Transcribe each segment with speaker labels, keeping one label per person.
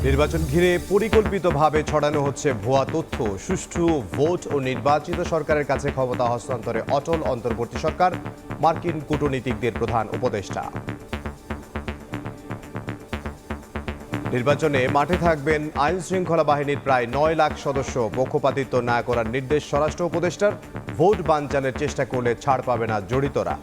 Speaker 1: নির্বাচন ঘিরে পরিকল্পিতভাবে ছড়ানো হচ্ছে ভুয়া তথ্য। সুষ্ঠু ভোট ও নির্বাচিত সরকারের কাছে ক্ষমতা হস্তান্তরে অটল অন্তর্বর্তী সরকার, মার্কিন কূটনীতিকদের প্রধান উপদেষ্টা। নির্বাচনে মাঠে থাকবেন আইন শৃঙ্খলা বাহিনীর প্রায় 9 লাখ সদস্য। পক্ষপাতিত্ব না করার নির্দেশ স্বরাষ্ট্র উপদেষ্টার। ভোট বানচালের চেষ্টা করলে ছাড় পাবে না জড়িতরা।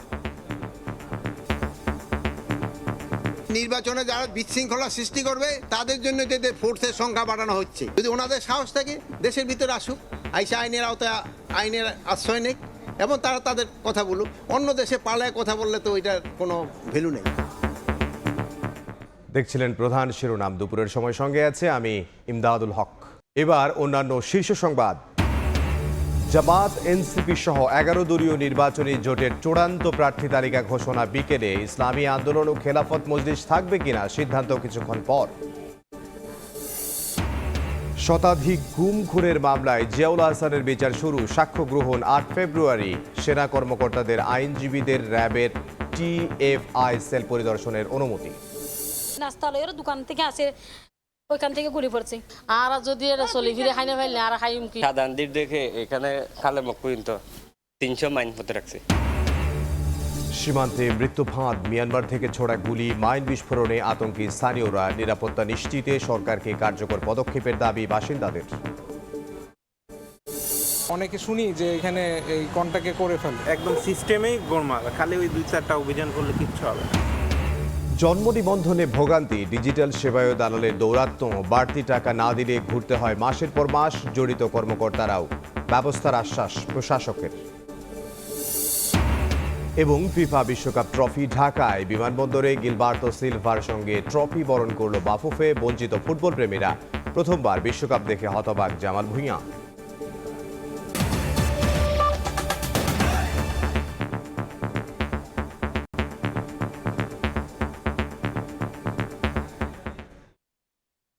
Speaker 2: নির্বাচনে যারা বিশৃঙ্খলা সৃষ্টি করবে তাদের জন্য যে ফোর্সের সংখ্যা বাড়ানো হচ্ছে, যদি ওনাদের সাহস থাকে দেশের ভিতরে আসুক, আইসা আইনের আওতায় আইনের আশ্রয় নেই এবং তারা তাদের কথা বলুক। অন্য দেশে পালায় কথা বললে তো ওইটার কোনো ভ্যালু নেই।
Speaker 1: দেখছিলেন প্রধান শিরোনাম। দুপুরের সময় সঙ্গে আছে আমি ইমদাদুল হক। এবার অন্যান্য শীর্ষ সংবাদ। জামাত, এনসিপি সহ 11 দলীয় নির্বাচনী জোটের চূড়ান্ত প্রার্থী তালিকা ঘোষণা বিকেলে। ইসলামী আন্দোলন ও খেলাফত মজলিস থাকবে কিনা সিদ্ধান্ত কিছুক্ষণ পর। শতাধিক গুম খুনের মামলায় জিয়াউল হাসানের বিচার শুরু। সাক্ষ্য গ্রহণ 8 ফেব্রুয়ারি। সেনা কর্মকর্তাদের আইনজীবীদের র্যাবের টিএফআই সেল পরিদর্শনের অনুমতি।
Speaker 3: নাস্তা লইয়ের দোকান থেকে আসে, ওইখান থেকে ঘুরে পড়ছে।
Speaker 4: আর যদি এটা চলি ফিরে খাই না ফেললে আর খাইম কি।
Speaker 5: সাধারণ দিক দেখে এখানে কালেমক পর্যন্ত 300 মাইন হতে রাখছে।
Speaker 1: সীমান্তে মৃত্যু ফাঁদ। মিয়ানমার থেকে ছোড়া গুলি, মাইন বিস্ফোরণে আতঙ্কে স্থানীয়রা। নিরাপত্তা নিশ্চিতে সরকারকে কার্যকর পদক্ষেপের দাবি বাসিন্দাদের।
Speaker 6: অনেকে শুনি যে এখানে এই কন্টাক্টে করে ফেলে,
Speaker 7: একদম সিস্টেমেই গোলমাল, খালি ওই 2-4টা অভিযান করলে কিচ্ছু হবে না।
Speaker 1: জন্ম নিবন্ধনে ভোগান্তি। ডিজিটাল সেবায় দালালের দৌরাত্ম্য। বাড়তি টাকা না দিলে ঘুরতে হয় মাসের পর মাস। জড়িত কর্মকর্তারাও। ব্যবস্থার আশ্বাস প্রশাসকের। এবং ফিফা বিশ্বকাপ ট্রফি ঢাকায়। বিমানবন্দরে গিলবার্তো সিলভার সঙ্গে ট্রফি বরণ করল বাফুফে। বঞ্চিত ফুটবল প্রেমীরা। প্রথমবার বিশ্বকাপ দেখে হতবাক জামাল ভুঁইয়া।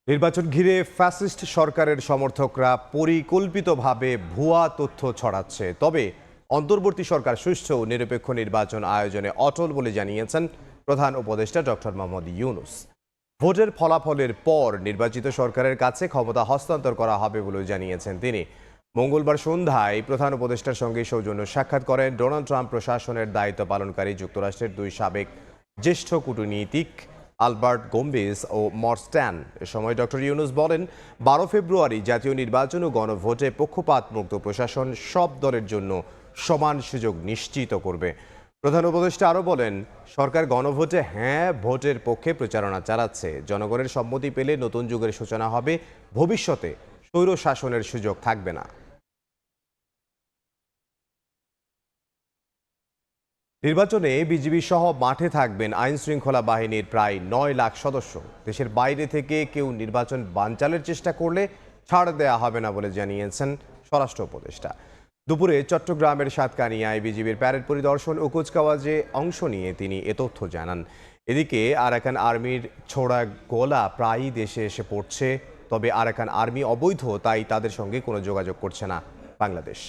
Speaker 1: নির্বাচন ঘিরে ফ্যাসিস্ট সরকারের সমর্থকরা পরিকল্পিতভাবে ভুয়া তথ্য ছড়াচ্ছে। তবে অন্তর্বর্তী সরকার সুষ্ঠু ও নিরপেক্ষ নির্বাচন আয়োজনে অটল বলে জানিয়েছেন প্রধান উপদেষ্টা ডক্টর মোহাম্মদ ইউনূস। ভোটের ফলাফলের পর নির্বাচিত সরকারের কাছে ক্ষমতা হস্তান্তর করা হবে বলে জানিয়েছেন তিনি। মঙ্গলবার সন্ধ্যায় প্রধান উপদেষ্টার সঙ্গে সৌজন্য সাক্ষাৎ করেন ডোনাল্ড ট্রাম্প প্রশাসনের দায়িত্ব পালনকারী যুক্তরাষ্ট্রের 2 সাবেক জ্যেষ্ঠ কূটনীতিক আলবার্ট গোম্বেস ও মরস্ট্যান। এ সময় ডক্টর ইউনূস বলেন, 12 ফেব্রুয়ারি জাতীয় নির্বাচন ও গণভোটে পক্ষপাতমুক্ত প্রশাসন সব দলের জন্য সমান সুযোগ নিশ্চিত করবে। প্রধান উপদেষ্টা আরও বলেন, সরকার গণভোটে হ্যাঁ ভোটের পক্ষে প্রচারণা চালাচ্ছে। জনগণের সম্মতি পেলে নতুন যুগের সূচনা হবে। ভবিষ্যতে স্বৈর শাসনের সুযোগ থাকবে না। নির্বাচনে বিজিবি সহ মাঠে থাকবেন আইন শৃঙ্খলা বাহিনীর প্রায় 9 লাখ সদস্য। দেশের বাইরে থেকে কেউ নির্বাচন বানচালের চেষ্টা করলে ছাড় দেয়া হবে না বলে জানিয়েছেন স্বরাষ্ট্র উপদেষ্টা। দুপুরে চট্টগ্রামের সাতকানিয়ায় বিজিবির প্যারেড পরিদর্শন ও কুচকাওয়াজে অংশ নিয়ে তিনি এ তথ্য জানান। এদিকে আরাকান আর্মির ছোড়া গোলা প্রায়ই দেশে এসে পড়ছে। তবে আরাকান আর্মি অবৈধ, তাই তাদের সঙ্গে কোনো যোগাযোগ করছে না বাংলাদেশ।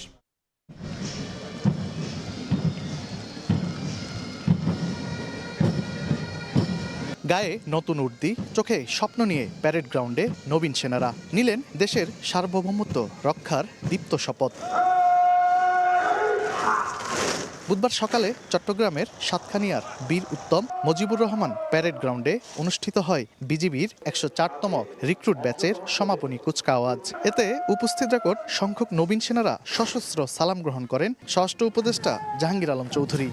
Speaker 8: গায়ে নতুন উর্দি, চোখে স্বপ্ন নিয়ে প্যারেড গ্রাউন্ডে নবীন সেনারা নিলেন দেশের সার্বভৌমত্ব রক্ষার দীপ্ত শপথ। বুধবার সকালে চট্টগ্রামের সাতকানিয়ার বীর উত্তম মুজিবুর রহমান প্যারেড গ্রাউন্ডে অনুষ্ঠিত হয় বিজিবির 104তম রিক্রুট ব্যাচের সমাপনী কুচকাওয়াজ। এতে উপস্থিত রেকর্ড সংখ্যক নবীন সেনারা সশস্ত্র সালাম গ্রহণ করেন স্বরাষ্ট্র উপদেষ্টা জাহাঙ্গীর আলম চৌধুরী।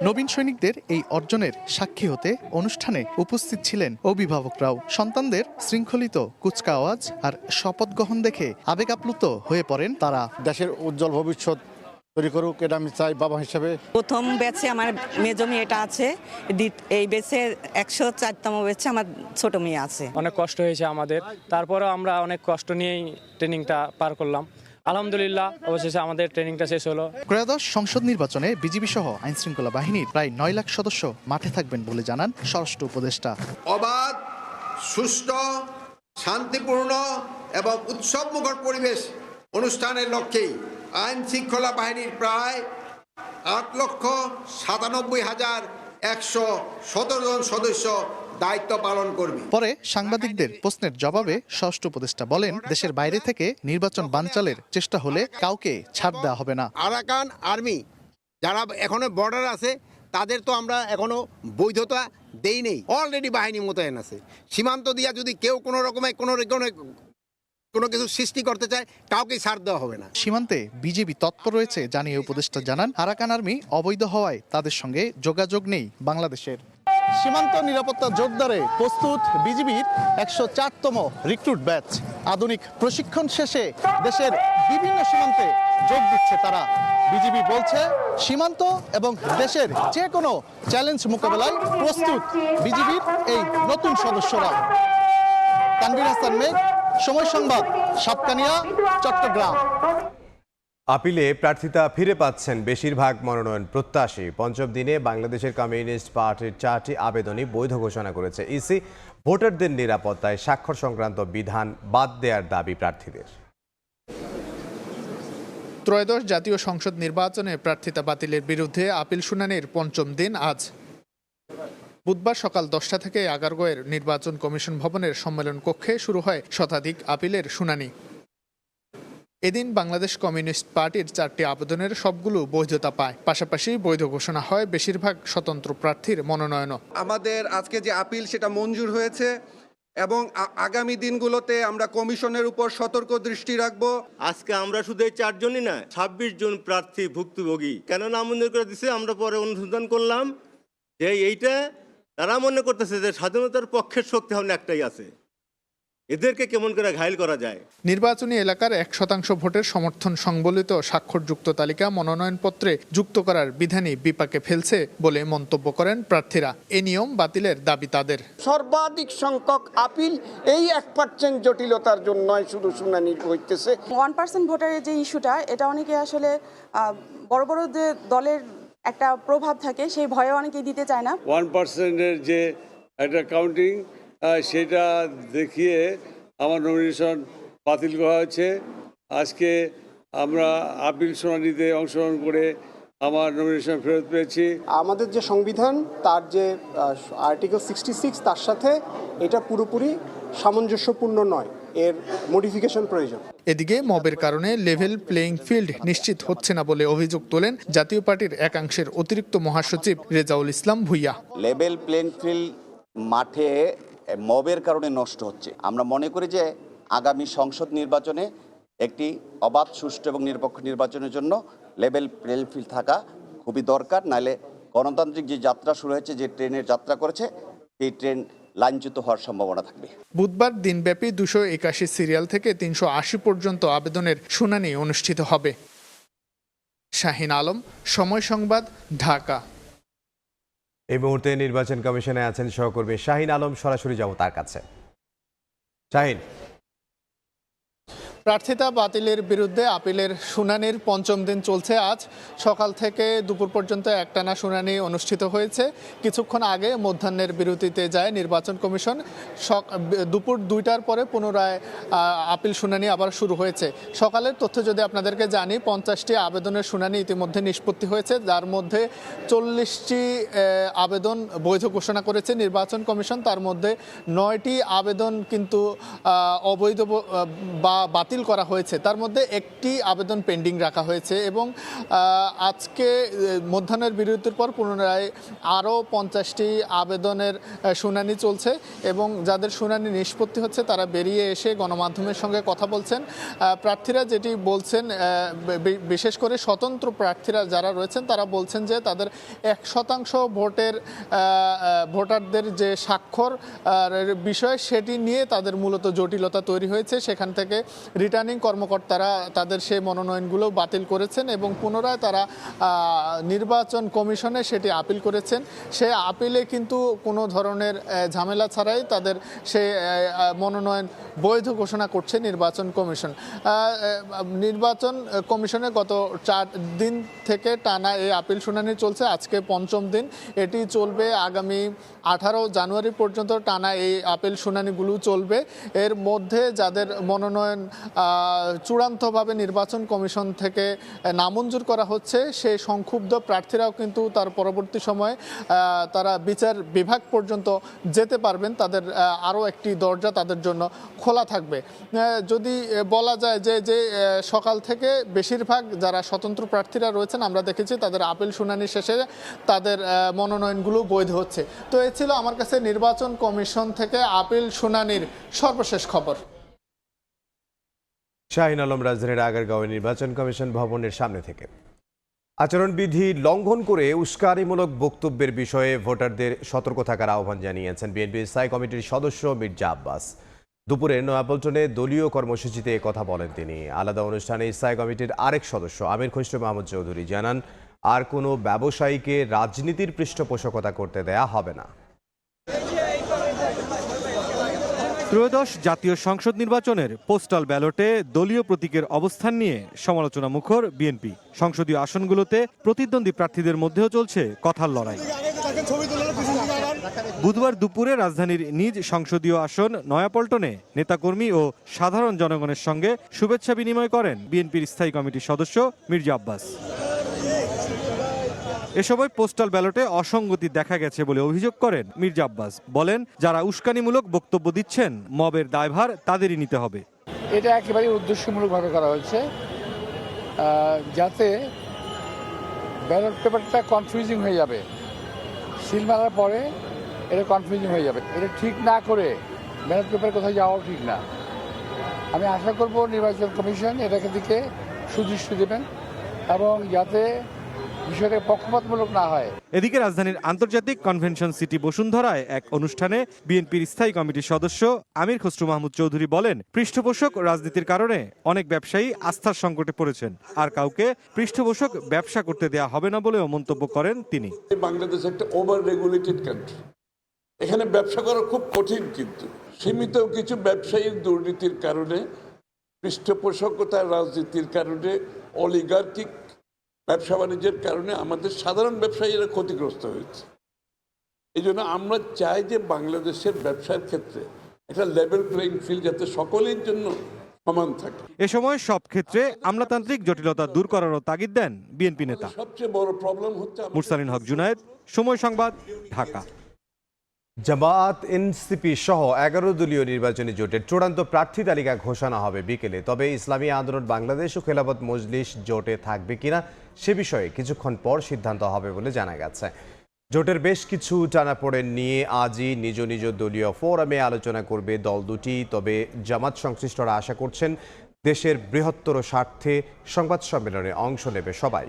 Speaker 8: নবীন সৈনিকদের এই অর্জনের সাক্ষী হতে অনুষ্ঠানে উপস্থিত ছিলেন অভিভাবকরাও। সন্তানদের শৃঙ্খলিত কুচকাওয়াজ আর শপথ গ্রহণ দেখে আবেগ আপ্লুত হয়ে পড়েন তারা।
Speaker 9: দেশের উজ্জ্বল ভবিষ্যৎ তৈরি করুক, এটা আমি চাই বাবা হিসেবে।
Speaker 10: প্রথম ব্যাচে আমার মেজো মেয়েটা আছে, এই ব্যাচে 104তম ব্যাচে আমার ছোট মেয়ে আছে।
Speaker 6: অনেক কষ্ট হয়েছে আমাদের, তারপরেও আমরা অনেক কষ্ট নিয়েই ট্রেনিংটা পার করলাম। আলহামদুলিল্লাহ অবশেষে আমাদের ট্রেনিংটা শেষ হলো।
Speaker 8: ত্রয়োদশ সংসদ নির্বাচনে বিজিবি সহ আইন শৃঙ্খলা বাহিনীর প্রায় 9 লাখ সদস্য মাঠে থাকবেন বলে জানান স্বরাষ্ট্র উপদেষ্টা।
Speaker 2: অবাধ, সুষ্ঠু, শান্তিপূর্ণ এবং উৎসবমুখর পরিবেশ অনুষ্ঠানের লক্ষ্যেই আইন শৃঙ্খলা বাহিনীর প্রায় 8,97,000 117 জন সদস্য দায়িত্ব পালন করবে।
Speaker 8: পরে সাংবাদিকদের প্রশ্নের জবাবে স্বরাষ্ট্র উপদেষ্টা বলেন, দেশের বাইরে থেকে নির্বাচন বানচালের চেষ্টা হলে কাউকে ছাড় দেওয়া হবে না।
Speaker 2: আরাকান আর্মি যারা এখনো বর্ডার আছে তাদের তো আমরা এখনো বৈধতা দেই নেই, অলরেডি বাহিনী মোতায়েন আছে। সীমান্ত দিয়া যদি কেউ কোনো রকমের কোনো কিছু সৃষ্টি করতে চায় কাউকে ছাড় দেওয়া হবে না।
Speaker 8: সীমান্তে বিজেপি তৎপর রয়েছে জানিয়ে উপদেষ্টা জানান, আরাকান আর্মি অবৈধ হওয়ায় তাদের সঙ্গে যোগাযোগ নেই বাংলাদেশের। সীমান্ত নিরাপত্তা জোরদারে প্রস্তুত বিজিবির 104তম রিক্রুট ব্যাচ। আধুনিক প্রশিক্ষণ শেষে দেশের বিভিন্ন সীমান্তে যোগ দিচ্ছে তারা। বিজিবি বলছে, সীমান্ত এবং দেশের যে কোনো চ্যালেঞ্জ মোকাবেলায় প্রস্তুত বিজিবির এই নতুন সদস্যরা। তানভীর হাসান মেঘ, সময় সংবাদ, সাতকানিয়া, চট্টগ্রাম।
Speaker 1: আপিলে প্রার্থিতা ফিরে পাচ্ছেন বেশিরভাগ মনোনয়ন প্রত্যাশী। পঞ্চম দিনে বাংলাদেশের কমিউনিস্ট পার্টির 4টি আবেদনই বৈধ ঘোষণা করেছে ইসি। ভোটারদের নিরাপত্তায় স্বাক্ষর সংক্রান্ত বিধান বাদ দেওয়ার দাবি প্রার্থীদের।
Speaker 8: ত্রয়োদশ জাতীয় সংসদ নির্বাচনে প্রার্থিতা বাতিলের বিরুদ্ধে আপিল শুনানির পঞ্চম দিন আজ। বুধবার সকাল 10টা থেকে আগারগাঁওয়ের নির্বাচন কমিশন ভবনের সম্মেলন কক্ষে শুরু হয় শতাধিক আপিলের শুনানি। এদিন বাংলাদেশ কমিউনিস্ট পার্টির 4টি আবেদনের সবগুলো বৈধতা পায়। পাশাপাশি বৈধ ঘোষণা হয় বেশিরভাগ স্বতন্ত্র প্রার্থীর মনোনয়নও।
Speaker 11: আমাদের আজকে যে আপিল সেটা মঞ্জুর হয়েছে এবং আগামী দিনগুলোতে আমরা কমিশনের উপর সতর্ক দৃষ্টি রাখব।
Speaker 12: আজকে আমরা শুধু এই 4 জনই না, 26 জন প্রার্থী ভুক্তভোগী কেন নামঞ্জুর করে দিছে আমরা পরে অনুসন্ধান করলাম যে এইটা তারা মনে করতেছে যে স্বাধীনতার পক্ষের শক্তি হন একটাই আছে, এদেরকে কেমন করে ঘায়েল করা যায়।
Speaker 8: নির্বাচনী এলাকার 1% ভোটের সমর্থন সংবলিত স্বাক্ষরযুক্ত তালিকা মনোনয়নপত্রে যুক্ত করার বিধানই বিপাকে ফেলছে বলে মন্তব্য করেন প্রার্থীরা। এ নিয়ম বাতিলের দাবি তাদের।
Speaker 13: সর্বাধিক সংখ্যক আপিল এই 1% জটিলতার জন্য শুধু শুনানি হইতেছে।
Speaker 10: 1% ভোটারের যে ইস্যুটা, এটা অনেকে আসলে বড় বড় যে দলের একটা প্রভাব থাকে সেই ভয়ে অনেকেই দিতে চায় না।
Speaker 12: 1%-এর যে একটা কাউন্টিং সেটা দেখিয়ে আমার নমিনেশন বাতিল করা হয়েছে। আজকে আমরা আপিল শুনানিতে অংশগ্রহণ করে আমার নমিনেশন ফেরত পেয়েছি।
Speaker 13: আমাদের যে সংবিধান তার যে আর্টিকেল 66 তার সাথে এটা পুরোপুরি সামঞ্জস্যপূর্ণ নয়, এর মডিফিকেশন প্রয়োজন।
Speaker 8: এদিকে মবের কারণে লেভেল প্লেইং ফিল্ড নিশ্চিত হচ্ছে না বলে অভিযোগ তোলেন জাতীয় পার্টির একাংশের অতিরিক্ত মহাসচিব রেজাউল ইসলাম ভুইয়া।
Speaker 14: লেভেল প্লেইং ফিল্ড মাঠে মবের কারণে নষ্ট হচ্ছে। আমরা মনে করি যে আগামী সংসদ নির্বাচনে একটি অবাধ, সুষ্ঠু এবং নিরপেক্ষ নির্বাচনের জন্য লেভেল প্লেইং ফিল্ড থাকা খুবই দরকার। নাহলে গণতান্ত্রিক যে যাত্রা শুরু হয়েছে, যে ট্রেনের যাত্রা করেছে, এই ট্রেন লাইনচ্যুত হওয়ার সম্ভাবনা থাকবে।
Speaker 8: বুধবার দিনব্যাপী 281 সিরিয়াল থেকে 380 পর্যন্ত আবেদনের শুনানি অনুষ্ঠিত হবে। শাহিন আলম, সময় সংবাদ, ঢাকা।
Speaker 1: এই মুহূর্তে নির্বাচন কমিশনে আছেন সহকর্মী শাহিন আলম, সরাসরি যাব তার কাছে। শাহিন,
Speaker 8: প্রার্থিতা বাতিলের বিরুদ্ধে আপিলের শুনানির পঞ্চম দিন চলছে। আজ সকাল থেকে দুপুর পর্যন্ত একটানা শুনানি অনুষ্ঠিত হয়েছে। কিছুক্ষণ আগে মধ্যাহ্নের বিরতিতে যায় নির্বাচন কমিশন। দুপুর 2টার পরে পুনরায় আপিল শুনানি আবার শুরু হয়েছে। সকালের তথ্য যদি আপনাদেরকে জানি, 50টি আবেদনের শুনানি ইতিমধ্যে নিষ্পত্তি হয়েছে, যার মধ্যে 40টি আবেদন বৈধ ঘোষণা করেছে নির্বাচন কমিশন। তার মধ্যে 9টি আবেদন কিন্তু অবৈধ বা বাতিল করা হয়েছে। তার মধ্যে একটি আবেদন পেন্ডিং রাখা হয়েছে এবং আজকে মধ্যাহ্নের বিরতির পর পুনরায় আরও 50টি আবেদনের শুনানি চলছে এবং যাদের শুনানি নিষ্পত্তি হচ্ছে তারা বেরিয়ে এসে গণমাধ্যমের সঙ্গে কথা বলছেন। প্রার্থীরা যেটি বলছেন, বিশেষ করে স্বতন্ত্র প্রার্থীরা যারা রয়েছেন তারা বলছেন যে তাদের 1% ভোটারদের যে স্বাক্ষর বিষয় সেটি নিয়ে তাদের মূলত জটিলতা তৈরি হয়েছে। সেখান থেকে রিটার্নিং কর্মকর্তারা তাদের সেই মনোনয়নগুলো বাতিল করেছেন এবং পুনরায় তারা নির্বাচন কমিশনে সেটি আপিল করেছেন। সেই আপিলে কিন্তু কোনো ধরনের ঝামেলা ছাড়াই তাদের সেই মনোনয়ন বৈধ ঘোষণা করছে নির্বাচন কমিশন। নির্বাচন কমিশনে গত 4 দিন থেকে টানা এই আপিল শুনানি চলছে। আজকে পঞ্চম দিন, এটি চলবে আগামী 18 জানুয়ারি পর্যন্ত টানা এই আপিল শুনানিগুলো চলবে। এর মধ্যে যাদের মনোনয়ন চূড়ান্তভাবে নির্বাচন কমিশন থেকে নামঞ্জুর করা হচ্ছে, সেই সংক্ষুব্ধ প্রার্থীরাও কিন্তু তার পরবর্তী সময়ে তারা বিচার বিভাগ পর্যন্ত যেতে পারবেন। তাদের আরও একটি দরজা তাদের জন্য খোলা থাকবে। যদি বলা যায় যে সকাল থেকে বেশিরভাগ যারা স্বতন্ত্র প্রার্থীরা রয়েছেন আমরা দেখেছি তাদের আপিল শুনানি শেষে তাদের মনোনয়নগুলো বৈধ হচ্ছে। তো এ ছিল আমার কাছে নির্বাচন কমিশন থেকে আপিল শুনানির সর্বশেষ খবর।
Speaker 1: শাহিন আলম, রাজধানীর আগারগাঁওয়ে নির্বাচন কমিশন ভবনের সামনে থেকে। আচরণবিধি লঙ্ঘন করে উস্কানিমূলক বক্তব্যের বিষয়ে ভোটারদের সতর্ক থাকার আহ্বান জানিয়েছেন বিএনপির স্থায়ী কমিটির সদস্য মির্জা আব্বাস। দুপুরে নয়াপল্টনে দলীয় কর্মসূচিতে কথা বলেন তিনি। আলাদা অনুষ্ঠানে স্থায়ী কমিটির আরেক সদস্য আমির খসরু মাহমুদ চৌধুরী জানান, আর কোনো ব্যবসায়ীকে রাজনীতির পৃষ্ঠপোষকতা করতে দেয়া হবে না।
Speaker 15: ত্রয়োদশ জাতীয় সংসদ নির্বাচনের পোস্টাল ব্যালটে দলীয় প্রতীকের অবস্থান নিয়ে সমালোচনা মুখর বিএনপি। সংসদীয় আসনগুলোতে প্রতিদ্বন্দ্বী প্রার্থীদের মধ্যেও চলছে কথার লড়াই। বুধবার দুপুরে রাজধানীর নিজ সংসদীয় আসন নয়াপল্টনে নেতাকর্মী ও সাধারণ জনগণের সঙ্গে শুভেচ্ছা বিনিময় করেন বিএনপির স্থায়ী কমিটির সদস্য মির্জা আব্বাস। এ সময় পোস্টাল ব্যালটে অসঙ্গতি দেখা গেছে বলে অভিযোগ করেন মির্জা আব্বাস। বলেন, যারা উস্কানিমূলক বক্তব্য দিচ্ছেন মবের দায়ভার তাদেরই নিতে হবে।
Speaker 16: এটা একেবারে উদ্দেশ্যমূলকভাবে করা হয়েছে যাতে ব্যালট পেপারটা কনফিউজিং হয়ে যাবে, সিল মারার পরে এটা কনফিউজিং হয়ে যাবে। এটা ঠিক না করে ব্যালট পেপার কোথায় যাওয়াও ঠিক না। আমি আশা করব নির্বাচন কমিশন এটাকে দিকে সুদৃষ্টি দেবেন এবং যাতে বিষয়টা পক্ষপাতমূলক না হয়।
Speaker 15: এদিকে রাজধানীর আন্তর্জাতিক কনভেনশন সিটি বসুন্ধরায় এক অনুষ্ঠানে বিএনপির স্থায়ী কমিটির সদস্য আমির খসরু মাহমুদ চৌধুরী বলেন, পৃষ্ঠপোষক রাজনীতির কারণে অনেক ব্যবসায়ী আস্থার সংকটে পড়েছেন, আর কাউকে পৃষ্ঠপোষক ব্যবসা করতে দেয়া হবে না বলেও মন্তব্য করেন তিনি।
Speaker 17: বাংলাদেশ একটা ওভার রেগুলেটেড কান্ট্রি, এখানে ব্যবসা করা খুব কঠিন, কিন্তু সীমিত কিছু ব্যবসায়ীর দুর্নীতির কারণে, পৃষ্ঠপোষকতার রাজনীতির কারণে, অলিগার্কিক ব্যবসা বাণিজ্যের কারণে আমাদের সাধারণ ব্যবসায়ীরা ক্ষতিগ্রস্ত হয়েছে। এই জন্য আমরা চাই যে বাংলাদেশের ব্যবসার ক্ষেত্রে একটা লেভেল প্লেইং ফিল্ড যাতে সকলের জন্য সমান থাকে।
Speaker 15: এ সময় সব ক্ষেত্রে আমলাতান্ত্রিক জটিলতা দূর করারও তাগিদ দেন বিএনপি নেতা।
Speaker 17: সবচেয়ে বড় প্রবলেম হচ্ছে
Speaker 15: মুরসালিন হক জুনায়েদ, সময় সংবাদ, ঢাকা।
Speaker 1: জামায়াত, এনসিপি সহ 11 দলীয় নির্বাচনী জোটের চূড়ান্ত প্রার্থী তালিকা ঘোষণা হবে বিকেলে। তবে ইসলামী আন্দোলন বাংলাদেশ ও খেলাফত মজলিস জোটে থাকবে কিনা সে বিষয়ে কিছুক্ষণ পর সিদ্ধান্ত হবে বলে জানা গেছে। জোটের বেশ কিছু টানাপোড়েন নিয়ে আজই নিজ নিজ দলীয় ফোরামে আলোচনা করবে দল দুটি। তবে জামাত সংশ্লিষ্টরা আশা করছেন দেশের বৃহত্তর স্বার্থে সংবাদ সম্মেলনে অংশ নেবে সবাই।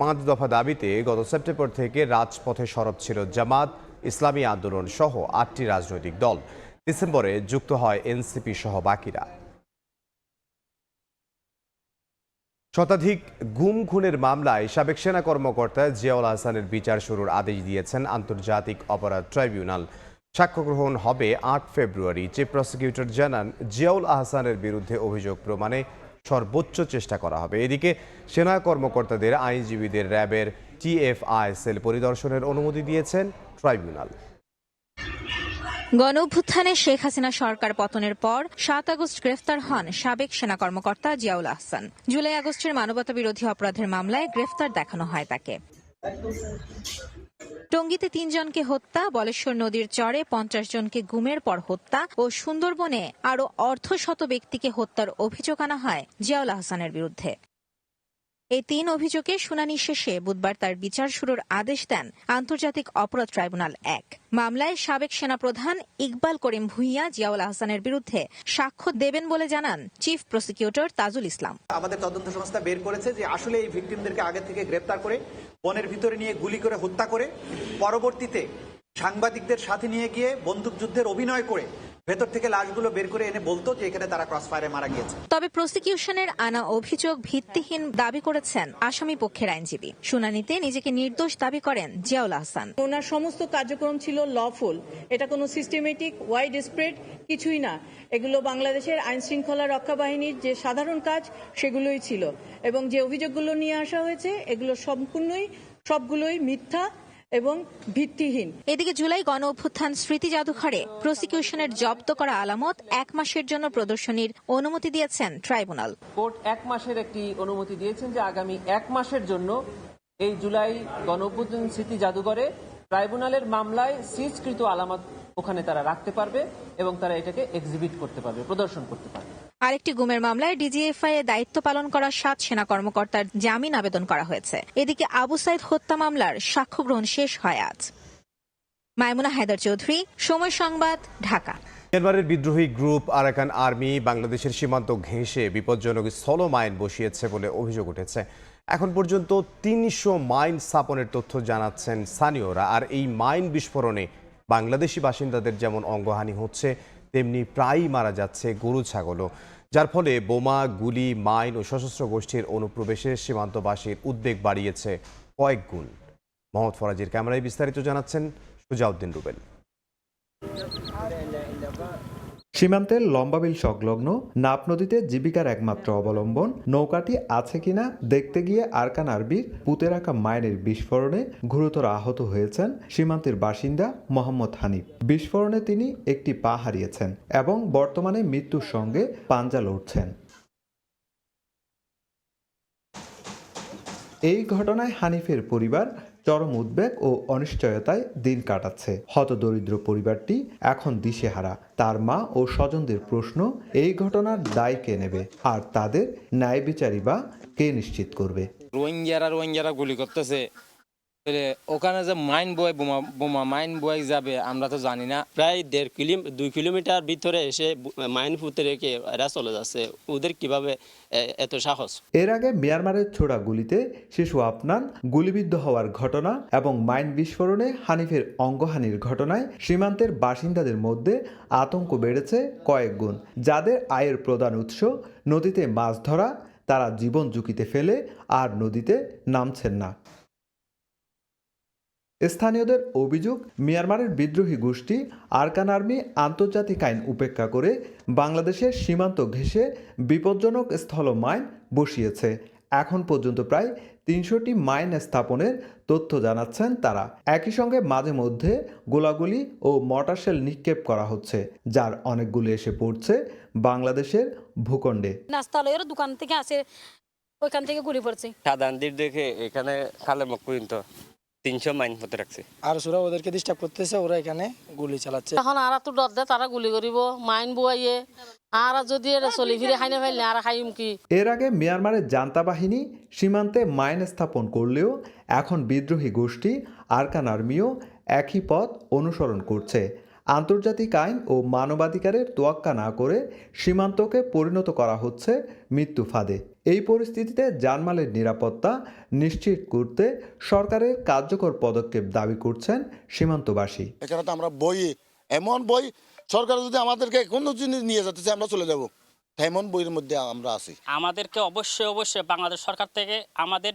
Speaker 1: 5 দফা দাবিতে গত সেপ্টেম্বর থেকে রাজপথে সরব ছিল জামাত, ইসলামী আন্দোলন সহ 8টি রাজনৈতিক দল। ডিসেম্বরে যুক্ত হয় এনসিপি সহ বাকিরা। শতাধিক গুম খুনের মামলায় সাবেক সেনা কর্মকর্তা জিয়াউল আহসানের বিচার শুরুর আদেশ দিয়েছেন আন্তর্জাতিক অপরাধ ট্রাইব্যুনাল। সাক্ষ্য গ্রহণ হবে 8 ফেব্রুয়ারি। চিফ প্রসিকিউটর জানান, জিয়াউল আহসানের বিরুদ্ধে অভিযোগ প্রমাণে সর্বোচ্চ চেষ্টা করা হবে। এদিকে সেনা কর্মকর্তাদের আইনজীবীদের র্যাবের টিএফআই সেল পরিদর্শনের অনুমতি দিয়েছেন ট্রাইব্যুনাল।
Speaker 18: গণঅভ্যুত্থানে শেখ হাসিনা সরকার পতনের পর 7 আগস্ট গ্রেফতার হন সাবেক সেনা কর্মকর্তা জিয়াউল আহসান। জুলাই আগস্টের মানবতা বিরোধী অপরাধের মামলায় গ্রেফতার দেখানো হয় তাকে। টঙ্গীতে 3 জনকে হত্যা, বলেশ্বর নদীর চরে 50 জনকে গুমের পর হত্যা ও সুন্দরবনে আরও অর্ধশত ব্যক্তিকে হত্যার অভিযোগ আনা হয় জিয়াউল আহসানের বিরুদ্ধে। এই 3 অভিযোগে শুনানি শেষে বুধবার তার বিচার শুরুর আদেশ দেন আন্তর্জাতিক অপরাধ ট্রাইব্যুনাল 1। মামলায় সাবেক সেনাপ্রধান ইকবাল করিম ভুঁইয়া জিয়াউল আহসানের বিরুদ্ধে সাক্ষ্য দেবেন বলে জানান চিফ প্রসিকিউটর তাজুল ইসলাম।
Speaker 19: আমাদের তদন্ত সংস্থা বের করেছে যে আসলে এই ভিকটিমদেরকে আগে থেকে গ্রেপ্তার করে বনের ভিতরে নিয়ে গুলি করে হত্যা করে পরবর্তীতে সাংবাদিকদের সাথে নিয়ে গিয়ে বন্দুকযুদ্ধের অভিনয় করে ভেতর থেকে লাশগুলো বের করে এনে বলতো যে এখানে তারা ক্রসফায়ারে মারা গিয়েছে।
Speaker 18: তবে প্রসিকিউশনের আনা অভিযোগ ভিত্তিহীন দাবি করেছেন আসামি পক্ষের আইনজীবী। শুনানিতে নিজেকে নির্দোষ দাবি করেন জিয়াউল আহসান।
Speaker 20: ওনার সমস্ত কার্যক্রম ছিল লফুল, এটা কোনো সিস্টেমেটিক ওয়াইড স্প্রেড কিছুই না। এগুলো বাংলাদেশের আইন শৃঙ্খলা রক্ষা বাহিনীর যে সাধারণ কাজ সেগুলোই ছিল, এবং যে অভিযোগগুলো নিয়ে আসা হয়েছে এগুলো সবগুলোই মিথ্যা এবং ভিত্তিহীন।
Speaker 18: এদিকে জুলাই গণ অভ্যুত্থান স্মৃতি জাদুঘরে প্রসিকিউশনের জব্দ করা আলামত 1 মাসের জন্য প্রদর্শনীর অনুমতি দিয়েছেন ট্রাইব্যুনাল।
Speaker 21: কোর্ট 1 মাসের একটি অনুমতি দিয়েছেন যে আগামী 1 মাসের জন্য এই জুলাই গণ অভ্যুত্থান স্মৃতি জাদুঘরে ট্রাইব্যুনালের মামলায় সিজকৃত আলামত ওখানে তারা রাখতে পারবে এবং তারা এটাকে এক্সিবিট করতে পারবে, প্রদর্শন করতে পারবে।
Speaker 18: আরেকটি গুমের মামলায় ডিজিএফআই এ দায়িত্ব পালন করা 7 সেনা কর্মকর্তার জামিন আবেদন করা হয়েছে। এদিকে আবু সাইদ হত্যা মামলার সাক্ষ্য গ্রহণ শেষ হয় আজ। মাইমুনা হায়দার চৌধুরী, সময় সংবাদ, ঢাকা।
Speaker 1: মিয়ানমারের বিদ্রোহী গ্রুপ আরাকান আর্মি বাংলাদেশের সীমান্ত ঘেঁষে বিপজ্জনক স্থল মাইন বসিয়েছে বলে অভিযোগ উঠেছে। এখন পর্যন্ত 300 মাইন স্থাপনের তথ্য জানাচ্ছেন স্থানীয়রা। আর এই মাইন বিস্ফোরণে বাংলাদেশি বাসিন্দাদের যেমন অঙ্গহানি হচ্ছে, তেমনি প্রায়ই মারা যাচ্ছে গরু ছাগলও, যার ফলে বোমা, গুলি, মাইন ও সশস্ত্র গোষ্ঠীর অনুপ্রবেশে সীমান্তবাসীর উদ্বেগ বাড়িয়েছে কয়েক গুণ। মোহাম্মদ ফরাজির ক্যামেরায় বিস্তারিত জানাচ্ছেন সুজাউদ্দিন রুবেল।
Speaker 22: সীমান্তের লম্বাবিল সংলগ্ন নাপ নদীতে জীবিকার একমাত্র অবলম্বন নৌকাটি আছে কিনা দেখতে গিয়ে আরাকান আর্মির পুঁতে রাখা মাইনের বিস্ফোরণে গুরুতর আহত হয়েছেন সীমান্তের বাসিন্দা মোহাম্মদ হানিফ। বিস্ফোরণে তিনি একটি পা হারিয়েছেন এবং বর্তমানে মৃত্যুর সঙ্গে পাঞ্জা লড়ছেন। এই ঘটনায় হানিফের পরিবার চরম উদ্বেগ ও অনিশ্চয়তায় দিন কাটাচ্ছে। হতদরিদ্র পরিবারটি এখন দিশেহারা। তার মা ও স্বজনদের প্রশ্ন, এই ঘটনার দায় কে নেবে আর তাদের ন্যায় বিচারই বা কে নিশ্চিত করবে?
Speaker 23: রোহিঙ্গারা গুলি করতেছে, ওখানে যে মাইন বয় বোমা মাইন বয় যাবে আমরা তো জানি না।
Speaker 5: প্রায় 2 কিলোমিটার ভিতরে এসে মাইন ফুটে রেখে এরা চলে যাচ্ছে, ওদের কিভাবে এত সাহস?
Speaker 22: এর আগে মিয়ানমারের ছোড়া গুলিতে শিশু আফনান গুলিবিদ্ধ হওয়ার ঘটনা এবং মাইন বিস্ফোরণে হানিফের অঙ্গহানির ঘটনায় সীমান্তের বাসিন্দাদের মধ্যে আতঙ্ক বেড়েছে কয়েক গুণ। যাদের আয়ের প্রধান উৎস নদীতে মাছ ধরা, তারা জীবন ঝুঁকিতে ফেলে আর নদীতে নামছেন না। স্থানীয়দের অভিযোগ, মিয়ানমারের বিদ্রোহী গোষ্ঠী আরাকান আর্মি আন্তর্জাতিক আইন উপেক্ষা করে বাংলাদেশের সীমান্ত ঘেঁষে বিপজ্জনক স্থল মাইন বসিয়েছে। এখন পর্যন্ত প্রায় 300টি মাইন স্থাপনের তথ্য জানাচ্ছেন তারা। একই সঙ্গে মাঝে মধ্যে গোলাগুলি ও মর্টার নিক্ষেপ করা হচ্ছে, যার অনেকগুলো এসে পড়ছে বাংলাদেশের ভূখণ্ডে।
Speaker 3: নাস্তা লয়ের দোকান থেকে আসে, ওইখান থেকে গুলি পড়ছে।
Speaker 5: সাধারণ দিক দেখে এখানে কালেমক পর্যন্ত 300 মাইন হতে রাখছে।
Speaker 6: আর ওরা ওদেরকে ডিস্টার্ব করতেছে, ওরা এখানে গুলি চালাচ্ছে।
Speaker 4: এখন আর তো ডর দেয়, তারা গুলি করিব মাইন বুয়াইয়ে। আর যদি এটা চলি ফিরে খাই না ফেললে আর খাইম কি?
Speaker 22: এর আগে মিয়ানমারের জান্তা বাহিনী সীমান্তে মাইন স্থাপন করলেও এখন বিদ্রোহী গোষ্ঠী আরাকান আর্মিও একই পথ অনুসরণ করছে। আন্তর্জাতিক আইন ও মানবাধিকারের তোয়াক্কা না করে সীমান্তকে পরিণত করা হচ্ছে মৃত্যু ফাঁদে। এই পরিস্থিতিতে জানমালের নিরাপত্তা নিশ্চিত করতে সরকারের কার্যকর পদক্ষেপ দাবি করছেন সীমান্তবাসী।
Speaker 9: এখানে তো আমরা এমন বই সরকার যদি আমাদেরকে কোনো জিনিস নিয়ে যেতে চায় আমরা চলে যাব, এমন বইয়ের মধ্যে আমরা আছি।
Speaker 21: আমাদেরকে অবশ্যই বাংলাদেশ সরকার থেকে আমাদের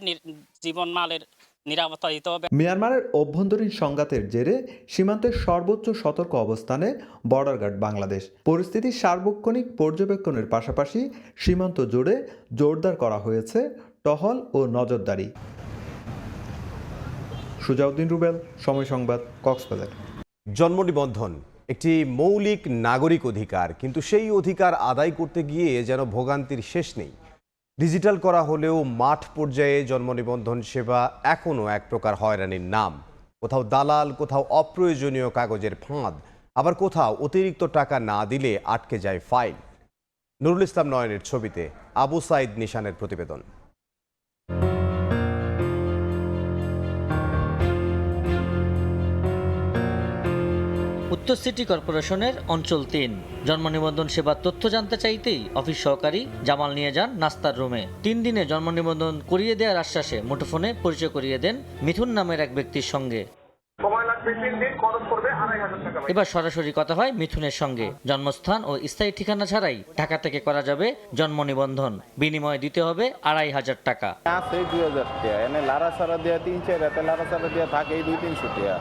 Speaker 21: জীবন মালের নিরাপত্তা দিতে হবে।
Speaker 22: মিয়ানমারের অভ্যন্তরীণ সংঘাতের জেরে সীমান্তের সর্বোচ্চ সতর্ক অবস্থানে বর্ডার গার্ড বাংলাদেশ। পরিস্থিতি সার্বক্ষণিক পর্যবেক্ষণের পাশাপাশি সীমান্ত জুড়ে জোরদার করা হয়েছে টহল ও নজরদারি। সুজাউদ্দিন রুবেল, সময় সংবাদ, কক্সবাজার।
Speaker 1: জন্ম নিবন্ধন একটি মৌলিক নাগরিক অধিকার, কিন্তু সেই অধিকার আদায় করতে গিয়ে যেন ভোগান্তির শেষ নেই। ডিজিটাল করা হলেও মাঠ পর্যায়ে জন্ম নিবন্ধন সেবা এখনও এক প্রকার হয়রানির নাম। কোথাও দালাল, কোথাও অপ্রয়োজনীয় কাগজের ফাঁদ, আবার কোথাও অতিরিক্ত টাকা না দিলে আটকে যায় ফাইল। নুরুল ইসলাম নয়নের ছবিতে আবু সাইদ নিশানের প্রতিবেদন।
Speaker 24: উত্তর সিটি কর্পোরেশনের অঞ্চল 3 জন্ম নিবন্ধন সেবার তথ্য জানতে চাইতেই অফিস সহকারী জামাল নিয়ে যান নাস্তার রুমে। 3 দিনে জন্ম নিবন্ধন করিয়ে দেওয়ার আশ্বাসে মুঠোফোনে পরিচয় করিয়ে দেন মিথুন নামের এক ব্যক্তির সঙ্গে। এবার সরাসরি কথা হয় মিথুনের সঙ্গে। জন্মস্থান ও স্থায়ী ঠিকানা ছাড়াই ঢাকা থেকে করা যাবে জন্ম নিবন্ধন। বিনিময়ে দিতে হবে 2,500 টাকা।
Speaker 7: 2000 টাকা এনে লারা সারা দেয়া 3-4 রাতে লারা সারা দেয়া থাকে 200-300 টাকা।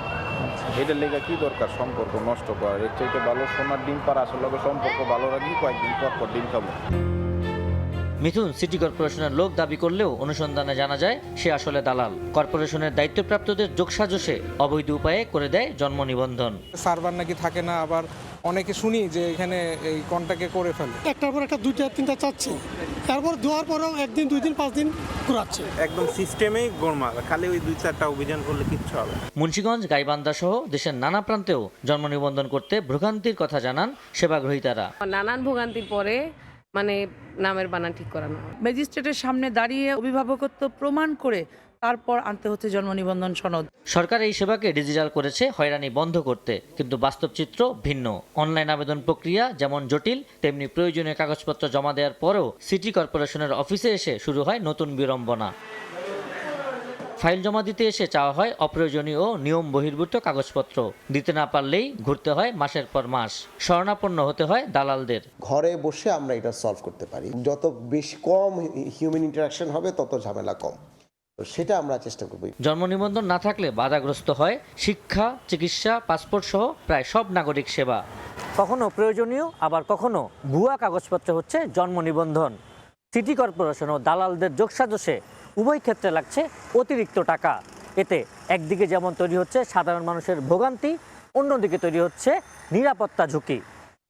Speaker 7: এটার লেগে কি দরকার সম্পর্ক নষ্ট করার? এর চাইতে ভালো সোনার ডিম পাড়া আসলে সম্পর্ক ভালো রাখি, কয়েকদিন পর ডিম খাবো।
Speaker 24: মিথুন সিটি কর্পোরেশনের লোক দাবি করলেও অনুসন্ধানে জানা যায় সে আসলে দালাল। কর্পোরেশনের দায়িত্বপ্রাপ্তদের যোগসাজশে অবৈধ উপায়ে করে দেয় জন্ম নিবন্ধন।
Speaker 6: সার্ভার নাকি থাকে না, আবার অনেকে শুনি যে এখানে এই কন্ট্যাক্টে করে ফেলে।
Speaker 2: একটার পর একটা 2টা 3টা চাচ্ছে, তারপর দেওয়ার পরেও 1 দিন 2 দিন 5 দিন ঘোরাচ্ছে।
Speaker 6: একদম সিস্টেমেই গোলমাল, খালি ওই 2-4টা অভিযান করলে কিচ্ছু হবে না।
Speaker 24: মুন্সিগঞ্জ, গাইবান্ধা সহ দেশের নানা প্রান্তেও জন্ম নিবন্ধন করতে ভোগান্তির কথা জানান সেবাগ্রহীতারা।
Speaker 10: নানান ভোগান্তির পরে নামের বানান ঠিক করানো হয়।
Speaker 20: ম্যাজিস্ট্রেটের সামনে দাঁড়িয়ে অভিভাবকত্ব প্রমাণ করে তারপর আনতে হচ্ছে জন্ম নিবন্ধন সনদ।
Speaker 24: সরকার এই সেবাকে ডিজিটাল করেছে হয়রানি বন্ধ করতে, কিন্তু বাস্তব চিত্র ভিন্ন। অনলাইন আবেদন প্রক্রিয়া যেমন জটিল, তেমনি প্রয়োজনীয় কাগজপত্র জমা দেওয়ার পরেও সিটি কর্পোরেশনের অফিসে এসে শুরু হয় নতুন বিড়ম্বনা। ফাইল জমা দিতে এসে চাওয়া হয় অপ্রয়োজনীয় ও নিয়ম বহির্ভূত কাগজপত্র। দিতে না পারলেই ঘুরতে হয় মাসের পর মাস। শরণাপন্ন হতে হয় দালালদের।
Speaker 11: ঘরে বসে আমরা এটা সলভ করতে পারি। যত বেশি কম হিউম্যান ইন্টারাকশন হবে তত ঝামেলা কম, তো সেটা আমরা চেষ্টা করব।
Speaker 24: জন্ম নিবন্ধন না থাকলে বাধাগ্রস্ত হয় শিক্ষা, চিকিৎসা, পাসপোর্ট সহ প্রায় সব নাগরিক সেবা। কখনো প্রয়োজনীয়, আবার কখনো ভুয়া কাগজপত্র হচ্ছে জন্ম নিবন্ধন। সিটি কর্পোরেশন ও দালালদের যোগসাজশে উভয় ক্ষেত্রে লাগছে অতিরিক্ত টাকা। এতে একদিকে যেমন তৈরি হচ্ছে সাধারণ মানুষের ভোগান্তি, অন্যদিকে তৈরি হচ্ছে নিরাপত্তা ঝুঁকি।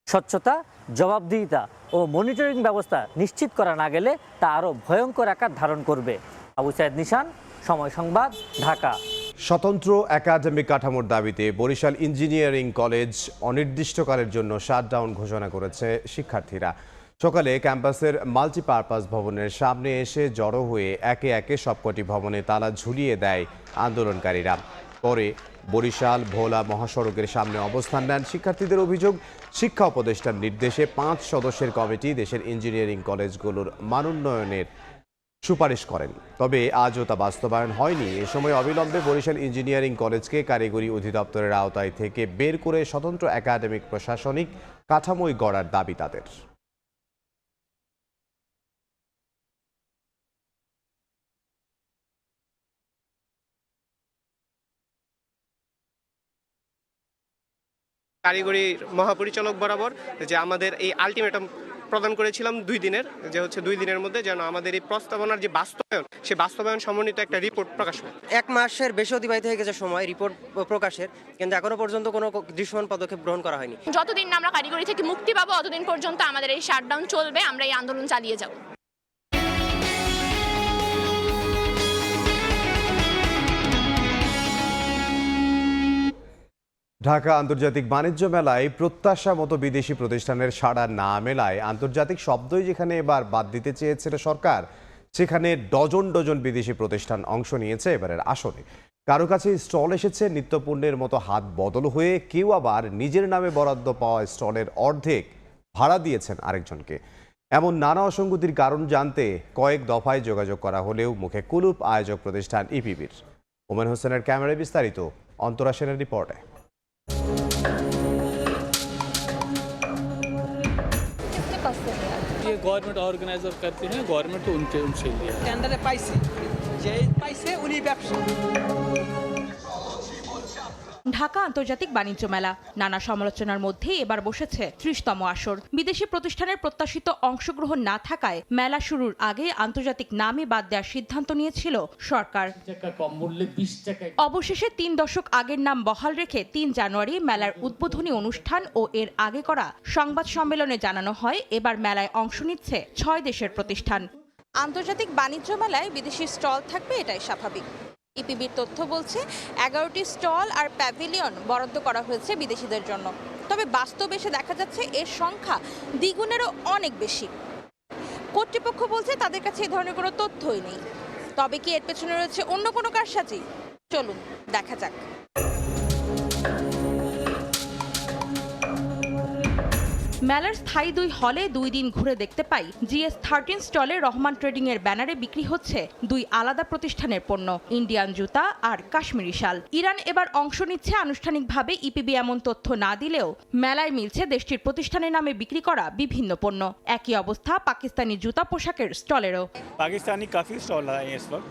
Speaker 24: স্বচ্ছতা, জবাবদিহিতা ও মনিটরিং ব্যবস্থা নিশ্চিত করা না গেলে তা আরও ভয়ঙ্কর আকার ধারণ করবে। আবু সাইদ নিশান, সময় সংবাদ, ঢাকা।
Speaker 1: স্বতন্ত্র একাডেমিক কাঠামোর দাবিতে বরিশাল ইঞ্জিনিয়ারিং কলেজ অনির্দিষ্টকালের জন্য শাটডাউন ঘোষণা করেছে শিক্ষার্থীরা। সকালে ক্যাম্পাসের মাল্টিপারপাস ভবনের সামনে এসে জড়ো হয়ে একে একে সবকটি ভবনে তালা ঝুলিয়ে দেয় আন্দোলনকারীরা। পরে বরিশাল ভোলা মহাসড়কের সামনে অবস্থান নেন শিক্ষার্থীদের। অভিযোগ, শিক্ষা উপদেষ্টার নির্দেশে 5 সদস্যের কমিটি দেশের ইঞ্জিনিয়ারিং কলেজগুলোর মানোন্নয়নের সুপারিশ করেন, তবে আজও তা বাস্তবায়ন হয়নি। এ সময় অবিলম্বে বরিশাল ইঞ্জিনিয়ারিং কলেজকে কারিগরি অধিদপ্তরের আওতায় থেকে বের করে স্বতন্ত্র একাডেমিক প্রশাসনিক কাঠামোই গড়ার দাবি তাদের।
Speaker 12: কারিগরি মহাপরিচালক বরাবর যে আমাদের এই আলটিমেটাম প্রদান করেছিলাম 2 দিনের, যে হচ্ছে 2 দিনের মধ্যে যেন আমাদের এই প্রস্তাবনার যে বাস্তবায়ন, সে বাস্তবায়ন সমন্বিত একটা রিপোর্ট প্রকাশ হয়।
Speaker 25: 1 মাসের বেশি অতিবাহিত হয়ে গেছে সময় রিপোর্ট প্রকাশের, কিন্তু এখনো পর্যন্ত কোনো দৃশ্যমান পদক্ষেপ গ্রহণ করা হয়নি।
Speaker 26: যতদিন না আমরা কারিগরি থেকে মুক্তি পাবো ততদিন পর্যন্ত আমাদের এই শাটডাউন চলবে, আমরা এই আন্দোলন চালিয়ে যাব।
Speaker 1: ঢাকা আন্তর্জাতিক বাণিজ্য মেলায় প্রত্যাশা মতো বিদেশি প্রতিষ্ঠানের সাড়া না মেলায় আন্তর্জাতিক শব্দই যেখানে এবার বাদ দিতে চেয়েছিল সরকার, সেখানে ডজন ডজন বিদেশি প্রতিষ্ঠান অংশ নিয়েছে এবারের আসরে। কারো কাছে স্টল এসেছে নিত্যপণ্যের মতো হাত বদল হয়ে, কেউ আবার নিজের নামে বরাদ্দ পাওয়া স্টলের অর্ধেক ভাড়া দিয়েছেন আরেকজনকে। এমন নানা অসঙ্গতির কারণ জানতে কয়েক দফায় যোগাযোগ করা হলেও মুখে কুলুপ আয়োজক প্রতিষ্ঠান ইপিবির। ওমেন হোসেনের ক্যামেরায় বিস্তারিত, অন্তরা সেনের রিপোর্টে।
Speaker 27: ये गवर्नमेंट ऑर्गेनाइजर करते हैं, गवर्नमेंट तो उनसे लिया टेंडरे पैसे उन्हीं व्यवसाय।
Speaker 28: ঢাকা আন্তর্জাতিক বাণিজ্য মেলা নানা সমালোচনার মধ্যে এবার বসেছে 30তম আসর। বিদেশি প্রতিষ্ঠানের প্রত্যাশিত অংশগ্রহণ না থাকায় মেলা শুরুর আগে আন্তর্জাতিক নামে বাদ দেওয়ার সিদ্ধান্ত নিয়েছিল সরকার। অবশেষে 3 দশক আগের নাম বহাল রেখে 3 জানুয়ারি মেলার উদ্বোধনী অনুষ্ঠান ও এর আগে করা সংবাদ সম্মেলনে জানানো হয় এবার মেলায় অংশ নিচ্ছে 6 দেশের প্রতিষ্ঠান। আন্তর্জাতিক বাণিজ্য মেলায় বিদেশি স্টল থাকবে, এটাই স্বাভাবিক। ইপিবির তথ্য বলছে 11টি স্টল আর প্যাভিলিয়ন বরাদ্দ করা হয়েছে বিদেশিদের জন্য, তবে বাস্তবে এসে দেখা যাচ্ছে এর সংখ্যা দ্বিগুণেরও অনেক বেশি। কর্তৃপক্ষ বলছে তাদের কাছে এই ধরনের কোনো তথ্যই নেই। তবে কি এর পেছনে রয়েছে অন্য কোনো কারসাজি? চলুন দেখা যাক। মেলার স্থায়ী 2 হলে 2 দিন ঘুরে দেখতে পাই GS13 স্টলে রহমান ট্রেডিং এর ব্যানারে বিক্রি হচ্ছে 2 আলাদা প্রতিষ্ঠানের পণ্য, ইন্ডিয়ান জুতা আর কাশ্মীরি শাল। ইরান এবার অংশ নিচ্ছে আনুষ্ঠানিকভাবে ইপিবি এমন তথ্য না দিলেও মেলায় মিলছে দেশটির প্রতিষ্ঠানের নামে বিক্রি করা বিভিন্ন পণ্য। একই অবস্থা পাকিস্তানি জুতা পোশাকের স্টলেরও।
Speaker 27: पाकिस्तानी काफ़ी स्टॉल आए हैं इस वक्त,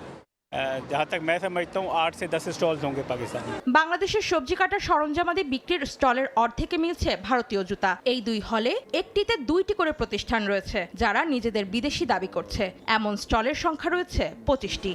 Speaker 27: जहाँ तक मैं समझता हूँ 8 से 10 स्टॉल्स होंगे पाकिस्तान में।
Speaker 28: বাংলাদেশের সবজি কাটার সরঞ্জামাদি বিক্রির স্টলের অর্ধেকে মিলছে ভারতীয় জুতা। এই দুই হলে একটিতে 2টি করে প্রতিষ্ঠান রয়েছে যারা নিজেদের বিদেশি দাবি করছে। এমন স্টলের সংখ্যা রয়েছে 25টি।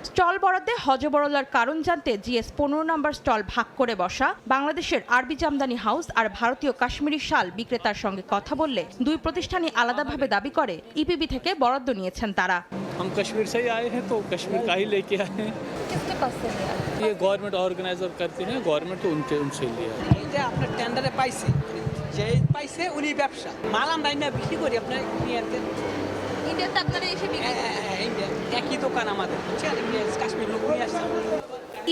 Speaker 28: স্টল বরাদ্দে হজবরলার কারণ জানতে জিএস 15 নম্বর স্টল ভাগ করে বসা বাংলাদেশের আরবি জামদানি হাউস আর ভারতীয় কাশ্মীরি শাল বিক্রেতার সঙ্গে কথা বললে দুই প্রতিষ্ঠানই আলাদাভাবে দাবি করে ইপিবি থেকে বরাদ্দ নিয়েছেন তারা।
Speaker 27: हम कश्मीर से ही आए हैं तो कश्मीर का ही लेके आए हैं।
Speaker 28: किसके पास से लिया?
Speaker 27: ये गवर्नमेंट ऑर्गेनाइजर करते हैं, गवर्नमेंट तो उनसे लिया है।
Speaker 8: যে আপনার টেন্ডারে পাইছে, যে পাইছে উনি ব্যবসা মাল আমরা না বিক্রি করি আপনার ইন্ডিয়াতে।
Speaker 28: ইন্ডিয়াতে আপনারা এসে বিক্রি
Speaker 8: ইন্ডিয়া একই দোকান আমাদের, কাশ্মীর লোক নিয়ে আসছে।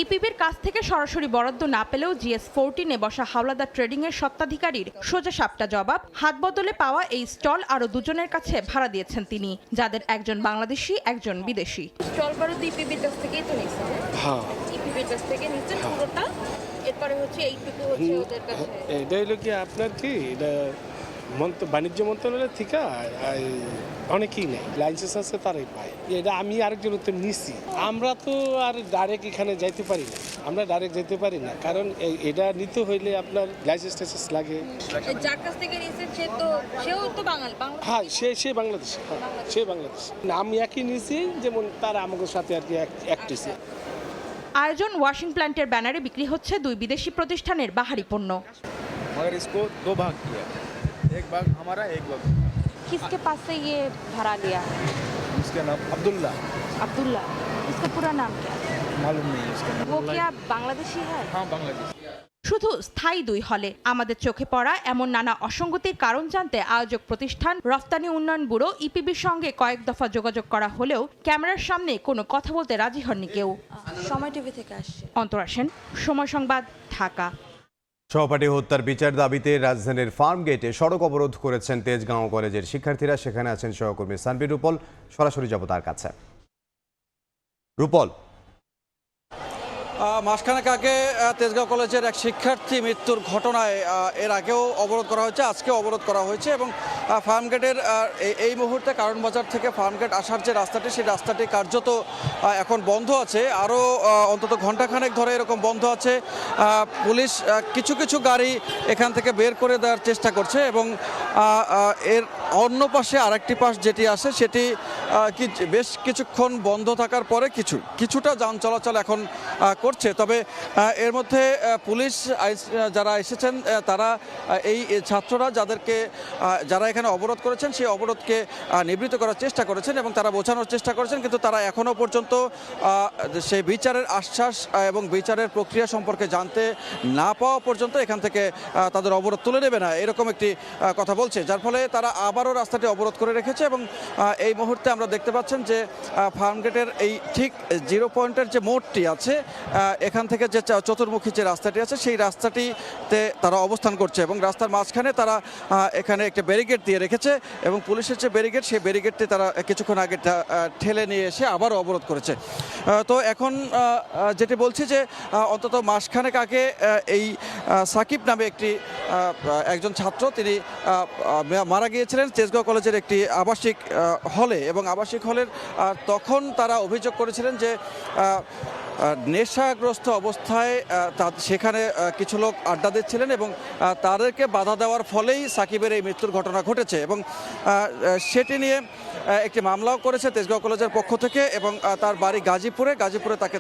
Speaker 28: ইপিবির কাছ থেকে সরাসরি বরাদ্দ না পেলেও জিএস 14-এ বসা হাওলাদার ট্রেডিং এর স্বত্বাধিকারীর সোজা সাপটা জবাব, হাত বদলে পাওয়া এই স্টল আরো দুজনের কাছে ভাড়া দিয়েছেন তিনি, যাদের একজন বাংলাদেশি একজন বিদেশি। স্টল বরাদ্দ ইপিবির কাছ থেকেই তো নিয়েছেন? হ্যাঁ, ইপিবির কাছ থেকে নিয়েছেন পুরোটা, এরপরে হচ্ছে এইটুকু হচ্ছে ওদের কাছে।
Speaker 27: এটা হলো কি আপনার কি এটা বাণিজ্য মন্ত্রণালয় থেকে অনেকেই নেই, লাইসেন্স আছে তারাই পায়। এটা আমি আরেকজন উত্তর নিচ্ছি, আমরা তো আর ডাইরেক্ট এখানে যাইতে পারি না, আমরা ডাইরেক্ট যেতে পারি না, কারণ এটা নিতে হইলে আপনার লাইসেন্স টাইসেন্স লাগে।
Speaker 28: যার কাছ থেকে নিয়েছেন সেও তো বাঙালি?
Speaker 27: হ্যাঁ, সে বাংলাদেশ, সে বাংলাদেশ। আমি একই নিয়েছি, যেমন তারা আমাদের সাথে আর কি একটিছে।
Speaker 28: আয়োজন ওয়াশিং প্ল্যান্টের ব্যানারে বিক্রি হচ্ছে দুই বিদেশি প্রতিষ্ঠানের বাহারি পণ্য।
Speaker 7: मगर इसको 2 भाग किया, एक भाग हमारा, एक भाग
Speaker 28: किसके पास से ये भाड़ा लिया?
Speaker 7: इसका नाम अब्दुल्ला।
Speaker 28: अब्दुल्ला, इसका पूरा नाम क्या है?
Speaker 7: मालूम नहीं है इसका नाम।
Speaker 28: वो क्या बांग्लादेशी है?
Speaker 7: हाँ, बांग्लादेश।
Speaker 28: শুধু স্থায়ী দুই হলে আমাদের চোখে পড়া এমন নানা অসঙ্গতির কারণ জানতে আয়োজক প্রতিষ্ঠান রফতানি উন্নয়ন ব্যুরো ইপিবির সঙ্গে কয়েক দফা যোগাযোগ করা হলেও ক্যামেরার সামনে কোনো কথা বলতে রাজি হননি কেউ। সময় টিভি থেকে আসছে। অন্তরা সেন, সময় সংবাদ, ঢাকা।
Speaker 1: সহপাঠী হত্যার বিচার দাবিতে রাজধানীর ফার্ম গেটে সড়ক অবরোধ করেছেন তেজগাঁও কলেজের শিক্ষার্থীরা। সেখানে আছেন সহকর্মী সানভীর রূপল, সরাসরি যাব তার কাছে। রূপল,
Speaker 13: মাসখানেক আগে তেজগাঁও কলেজের এক শিক্ষার্থী মৃত্যুর ঘটনায় এর আগেও অবরোধ করা হয়েছে, আজকেও অবরোধ করা হয়েছে এবং ফার্মগেটের এই মুহূর্তে কারণবাজার থেকে ফার্মগেট আসার যে রাস্তাটি, সেই রাস্তাটি কার্যত এখন বন্ধ আছে, আরও অন্তত ঘণ্টাখানেক ধরে এরকম বন্ধ আছে। পুলিশ কিছু কিছু গাড়ি এখান থেকে বের করে দেওয়ার চেষ্টা করছে এবং এর অন্য পাশে আরেকটি পাশ যেটি আছে সেটি বেশ কিছুক্ষণ বন্ধ থাকার পরে কিছুটা যান চলাচল এখন করছে। তবে এর মধ্যে পুলিশ যারা এসেছেন তারা এই ছাত্ররা যারা এখানে অবরোধ করেছেন সেই অবরোধকে নিবৃত্ত করার চেষ্টা করেছেন এবং তারা বোঝানোর চেষ্টা করেছেন, কিন্তু তারা এখনও পর্যন্ত সেই বিচারের আশ্বাস এবং বিচারের প্রক্রিয়া সম্পর্কে জানতে না পাওয়া পর্যন্ত এখান থেকে তাদের অবরোধ তুলে নেবে না, এরকম একটি কথা বলছে, যার ফলে তারা আবারও রাস্তাটি অবরোধ করে রেখেছে। এবং এই মুহূর্তে আমরা দেখতে পাচ্ছেন যে ফার্মগেটের এই ঠিক 0 পয়েন্টের যে মোড়টি আছে, এখান থেকে যে চতুর্মুখী যে রাস্তাটি আছে সেই রাস্তাটিতে তারা অবস্থান করছে এবং রাস্তার মাঝখানে তারা এখানে একটা ব্যারিকেড দিয়ে রেখেছে এবং পুলিশের যে ব্যারিকেড, সেই ব্যারিকেডটি তারা কিছুক্ষণ আগে ঠেলে নিয়ে এসে আবারও অবরোধ করেছে। তো এখন যেটি বলছি যে অন্তত মাসখানেক আগে এই সাকিব নামে একজন ছাত্র, তিনি মারা গিয়েছিলেন তেজগাঁও কলেজের একটি আবাসিক হলে এবং আবাসিক হলের তখন তারা অভিযোগ করেছিলেন যে নেশাগ্রস্ত অবস্থায় সেখানে কিছু লোক আড্ডা দিচ্ছিলেন এবং তাদেরকে বাধা দেওয়ার ফলেই সাকিবের এই মৃত্যুর ঘটনা ঘটেছে এবং সেটি নিয়ে একটি মামলাও করেছে তেজগাঁও কলেজের পক্ষ থেকে এবং তার বাড়ি গাজীপুরে তাকে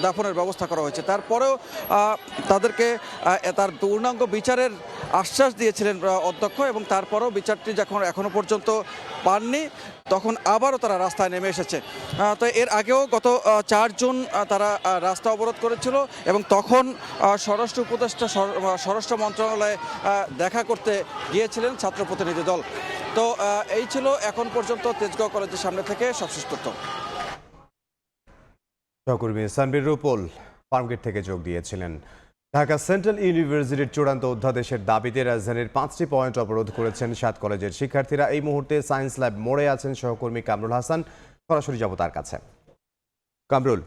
Speaker 13: দাফনের ব্যবস্থা করা হয়েছে। তারপরেও তাদেরকে তার পূর্ণাঙ্গ বিচারের আশ্বাস দিয়েছিলেন অধ্যক্ষ এবং তারপরেও বিচারটি যখন এখনও পর্যন্ত পাননি, তখন আবারও তারা রাস্তায় নেমে এসেছে। তো এর আগেও গত 4 জুন তারা রাস্তা অবরোধ করেছিল এবং তখন স্বরাষ্ট্র উপদেষ্টা স্বরাষ্ট্র মন্ত্রণালয়ে দেখা করতে গিয়েছিলেন ছাত্র প্রতিনিধি দল। তো এই ছিল এখন পর্যন্ত তেজগাঁও কলেজের সামনে থেকে সবশেষ তথ্য।
Speaker 1: সহকর্মী সানভীর রূপল ফার্মগেট থেকে যোগ দিয়েছিলেন। ঢাকা সেন্ট্রাল ইউনিভার্সিটির চূড়ান্ত অধ্যাদেশের দাবিতে রাজধানীর 5টি পয়েন্ট অবরোধ করেছেন 7 কলেজের শিক্ষার্থীরা। এই মুহূর্তে সায়েন্স ল্যাব মোড়ে আছেন সহকর্মী কামরুল হাসান, সরাসরি যাব তার কাছে। কামরুল,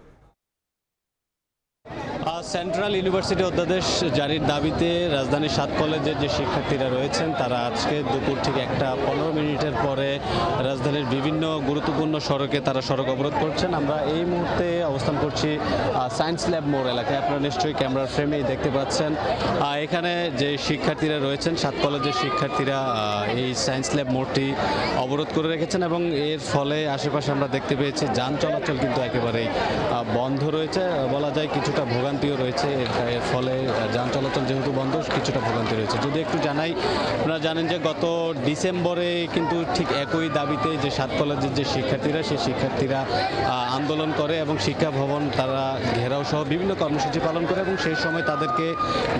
Speaker 3: সেন্ট্রাল ইউনিভার্সিটি অধ্যাদেশ জারির দাবিতে রাজধানীর 7 কলেজের যে শিক্ষার্থীরা রয়েছেন তারা আজকে দুপুর ঠিক 1:15 পরে রাজধানীর বিভিন্ন গুরুত্বপূর্ণ সড়কে তারা সড়ক অবরোধ করছেন। আমরা এই মুহূর্তে অবস্থান করছি সায়েন্স ল্যাব মোড় এলাকায়। আপনারা নিশ্চয়ই ক্যামেরার ফ্রেমেই দেখতে পাচ্ছেন এখানে যে শিক্ষার্থীরা রয়েছেন 7 কলেজের শিক্ষার্থীরা এই সায়েন্স ল্যাব মোড়টি অবরোধ করে রেখেছেন এবং এর ফলে আশেপাশে আমরা দেখতে পেয়েছি যান চলাচল কিন্তু একেবারেই বন্ধ রয়েছে, বলা যায় কিছুটা ভোগান্তিও রয়েছে। এর ফলে যান চলাচল যেহেতু বন্ধ কিছুটা ভোগান্তি রয়েছে। যদি একটু জানাই, আপনারা জানেন যে গত ডিসেম্বরে কিন্তু ঠিক একই দাবিতে যে 7 কলেজের যে শিক্ষার্থীরা সেই শিক্ষার্থীরা আন্দোলন করে এবং শিক্ষা ভবন তারা ঘেরাও সহ বিভিন্ন কর্মসূচি পালন করে এবং সেই সময় তাদেরকে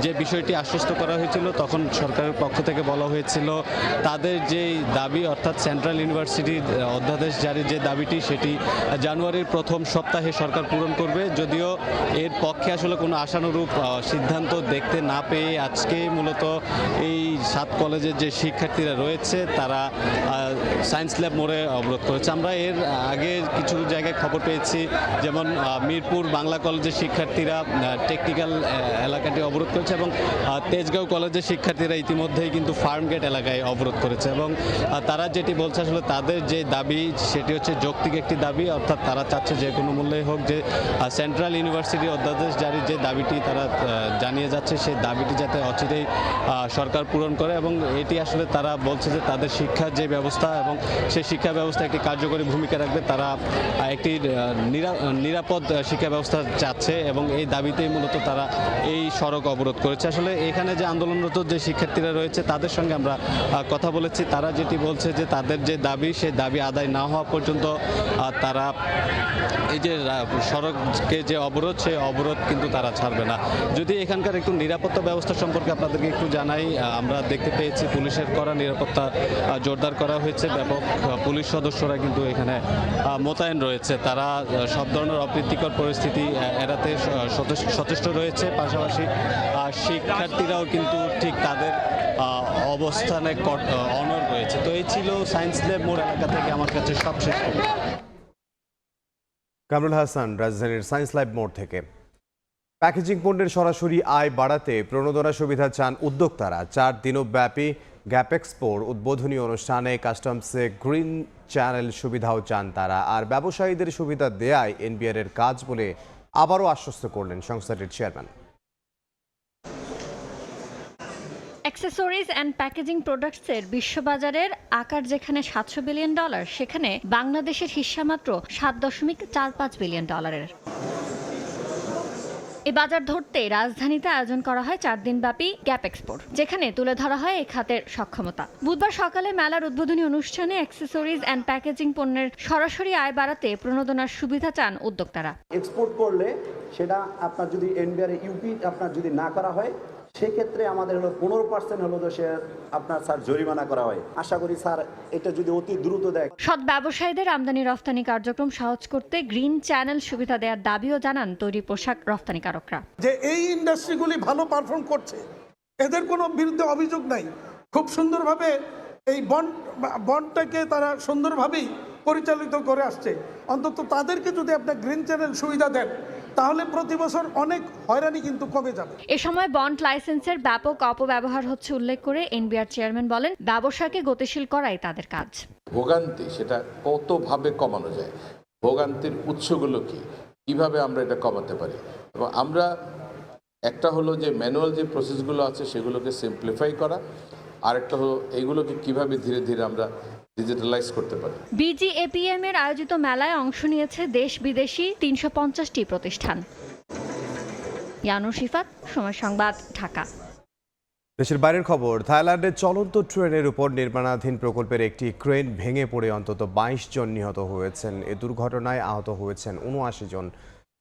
Speaker 3: যে বিষয়টি আশ্বস্ত করা হয়েছিল তখন সরকারের পক্ষ থেকে বলা হয়েছিল তাদের যে দাবি অর্থাৎ সেন্ট্রাল ইউনিভার্সিটির অধ্যাদেশ জারির যে দাবিটি সেটি জানুয়ারির প্রথম সপ্তাহে সরকার পূরণ করবে। যদিও এর পক্ষে আসলে কোনো আশানুরূপ সিদ্ধান্ত দেখতে না পেয়ে আজকে মূলত এই 7 কলেজের যে শিক্ষার্থীরা রয়েছে তারা সায়েন্স ল্যাব মোড়ে অবরোধ করেছে। আমরা এর আগে কিছু জায়গায় খবর পেয়েছি, যেমন মিরপুর বাংলা কলেজের শিক্ষার্থীরা টেকনিক্যাল এলাকাটি অবরোধ করেছে এবং তেজগাঁও কলেজের শিক্ষার্থীরা ইতিমধ্যেই কিন্তু ফার্ম গেট এলাকায় অবরোধ করেছে এবং তারা যেটি বলছে আসলে তাদের যে দাবি সেটি হচ্ছে যৌক্তিক একটি দাবি, অর্থাৎ তারা চাচ্ছে যে কোনো মূল্যেই হোক যে সেন্ট্রাল ইউনিভার্সিটি অধ্যাদেশ জারির যে দাবিটি তারা জানিয়ে যাচ্ছে সেই দাবিটি যাতে অচিরেই সরকার পূরণ করে এবং এটি আসলে তারা বলছে যে তাদের শিক্ষার যে ব্যবস্থা এবং সেই শিক্ষা ব্যবস্থা একটি কার্যকরী ভূমিকা রাখবে। তারা একটি নিরাপদ শিক্ষা ব্যবস্থা চাচ্ছে এবং এই দাবিতেই মূলত তারা এই সড়ক অবরোধ করেছে। আসলে এখানে যে আন্দোলনরত যে শিক্ষার্থীরা রয়েছে তাদের সঙ্গে আমরা কথা বলেছি, তারা যেটি বলছে যে তাদের যে দাবি সেই দাবি আদায় না হওয়া পর্যন্ত তারা এই যে সড়কে যে অবরোধ সেই অবরোধ কিন্তু তারা ছাড়বে না। যদি এখানকার একটু নিরাপত্তা ব্যবস্থা সম্পর্কে আপনাদেরকে একটু জানাই, আমরা দেখতে পেয়েছি পুলিশের করা নিরাপত্তা জোরদার করা হয়েছে, ব্যাপক পুলিশ সদস্যরা কিন্তু এখানে মোতায়েন রয়েছে। তারা সব ধরনের অপ্রীতিকর পরিস্থিতি এড়াতে সচেষ্ট রয়েছে। পাশাপাশি শিক্ষার্থীরাও কিন্তু ঠিক তাদের অবস্থানে অনড় রয়েছে। তো এই ছিল সায়েন্স ল্যাব মোড় এলাকা থেকে আমার কাছে সবশেষ।
Speaker 1: কামরুল হাসান, রাজধানীর সায়েন্স ল্যাব মোড় থেকে। প্যাকেজিং পণ্যের সরাসরি আয় বাড়াতে প্রণোদনা সুবিধা চান উদ্যোক্তারা। 4 দিনব্যাপী গ্যাপ এক্সপোর উদ্বোধনী অনুষ্ঠানে কাস্টমসে গ্রিন চ্যানেল সুবিধাও চান তারা। আর ব্যবসায়ীদের সুবিধা দেয়ায় এনবিআর এর কাজ বলে আবারও আশ্বস্ত করলেন সংস্থাটির চেয়ারম্যান।
Speaker 14: অ্যাক্সেসরিজ অ্যান্ড প্যাকেজিং প্রোডাক্টসের বিশ্ববাজারের আকার যেখানে $700 বিলিয়ন, সেখানে বাংলাদেশের হিস্সা মাত্র $7.45 বিলিয়ন। এই বাজার ধরতে রাজধানীতে আয়োজন করা হয় 4 দিনব্যাপী গ্যাপ এক্সপোর, যেখানে তুলে ধরা হয় এই খাতের সক্ষমতা। বুধবার সকালে মেলার উদ্বোধনী অনুষ্ঠানে অ্যাক্সেসরিজ অ্যান্ড প্যাকেজিং পণ্যের সরাসরি আয় বাড়াতে প্রণোদনার সুবিধা চান উদ্যোক্তারা।
Speaker 15: এক্সপোর্ট করলে সেটা আপনার যদি এনবিআর ইউপি আপনার যদি না করা হয় সেক্ষেত্রে আমাদের হলো 15% হলো সে আপনার স্যার জরিমানা করা হয়। আশা করি স্যার এটা যদি অতি দ্রুত দেয়।
Speaker 14: সৎ ব্যবসায়ীদের আমদানি রফতানি কার্যক্রম সহজ করতে গ্রিন চ্যানেল সুবিধা দেওয়ার দাবিও জানান তৈরি পোশাক রফতানিকারকরা।
Speaker 16: যে এই ইন্ডাস্ট্রিগুলি ভালো পারফর্ম করছে, এদের কোনো বিরুদ্ধে অভিযোগ নাই, খুব সুন্দরভাবে এই বন্ডটাকে তারা সুন্দরভাবেই পরিচালিত করে আসছে। অন্তত তাদেরকে যদি আপনার গ্রিন চ্যানেল সুবিধা দেন তাহলে প্রতি বছর অনেক হয়রানি কিন্তু কমে যাবে।
Speaker 14: এ সময় বন্ড লাইসেন্সের ব্যাপক অপব্যবহার হচ্ছে উল্লেখ করে এনবিআর চেয়ারম্যান বলেন, ব্যবসাকে গতিশীল করাই তাদের কাজ।
Speaker 17: ভোগান্তি সেটা কতভাবে কমানো যায়, ভোগান্তির উৎসগুলো কি, কিভাবে আমরা এটা কমাতে পারি, এবং আমরা একটা হলো যে ম্যানুয়াল যে প্রসেসগুলো আছে সেগুলোকে সিম্পলিফাই করা, আরেকটা হলো এইগুলোকে কিভাবে ধীরে ধীরে আমরা ডিজিটালাইজ করতে পারি।
Speaker 14: বিজিএপিএম এর আয়োজিত মেলায় অংশ নিয়েছে দেশ বিদেশি 350টি প্রতিষ্ঠান। ইয়ানুর শিফাত, সময় সংবাদ, ঢাকা।
Speaker 1: দেশের বাইরের খবর। থাইল্যান্ডের চলন্ত ট্রেনের উপর নির্মাণাধীন প্রকল্পের একটি ক্রেন ভেঙে পড়ে অন্তত 22 জন নিহত হয়েছেন। এ দুর্ঘটনায় আহত হয়েছেন 79 জন।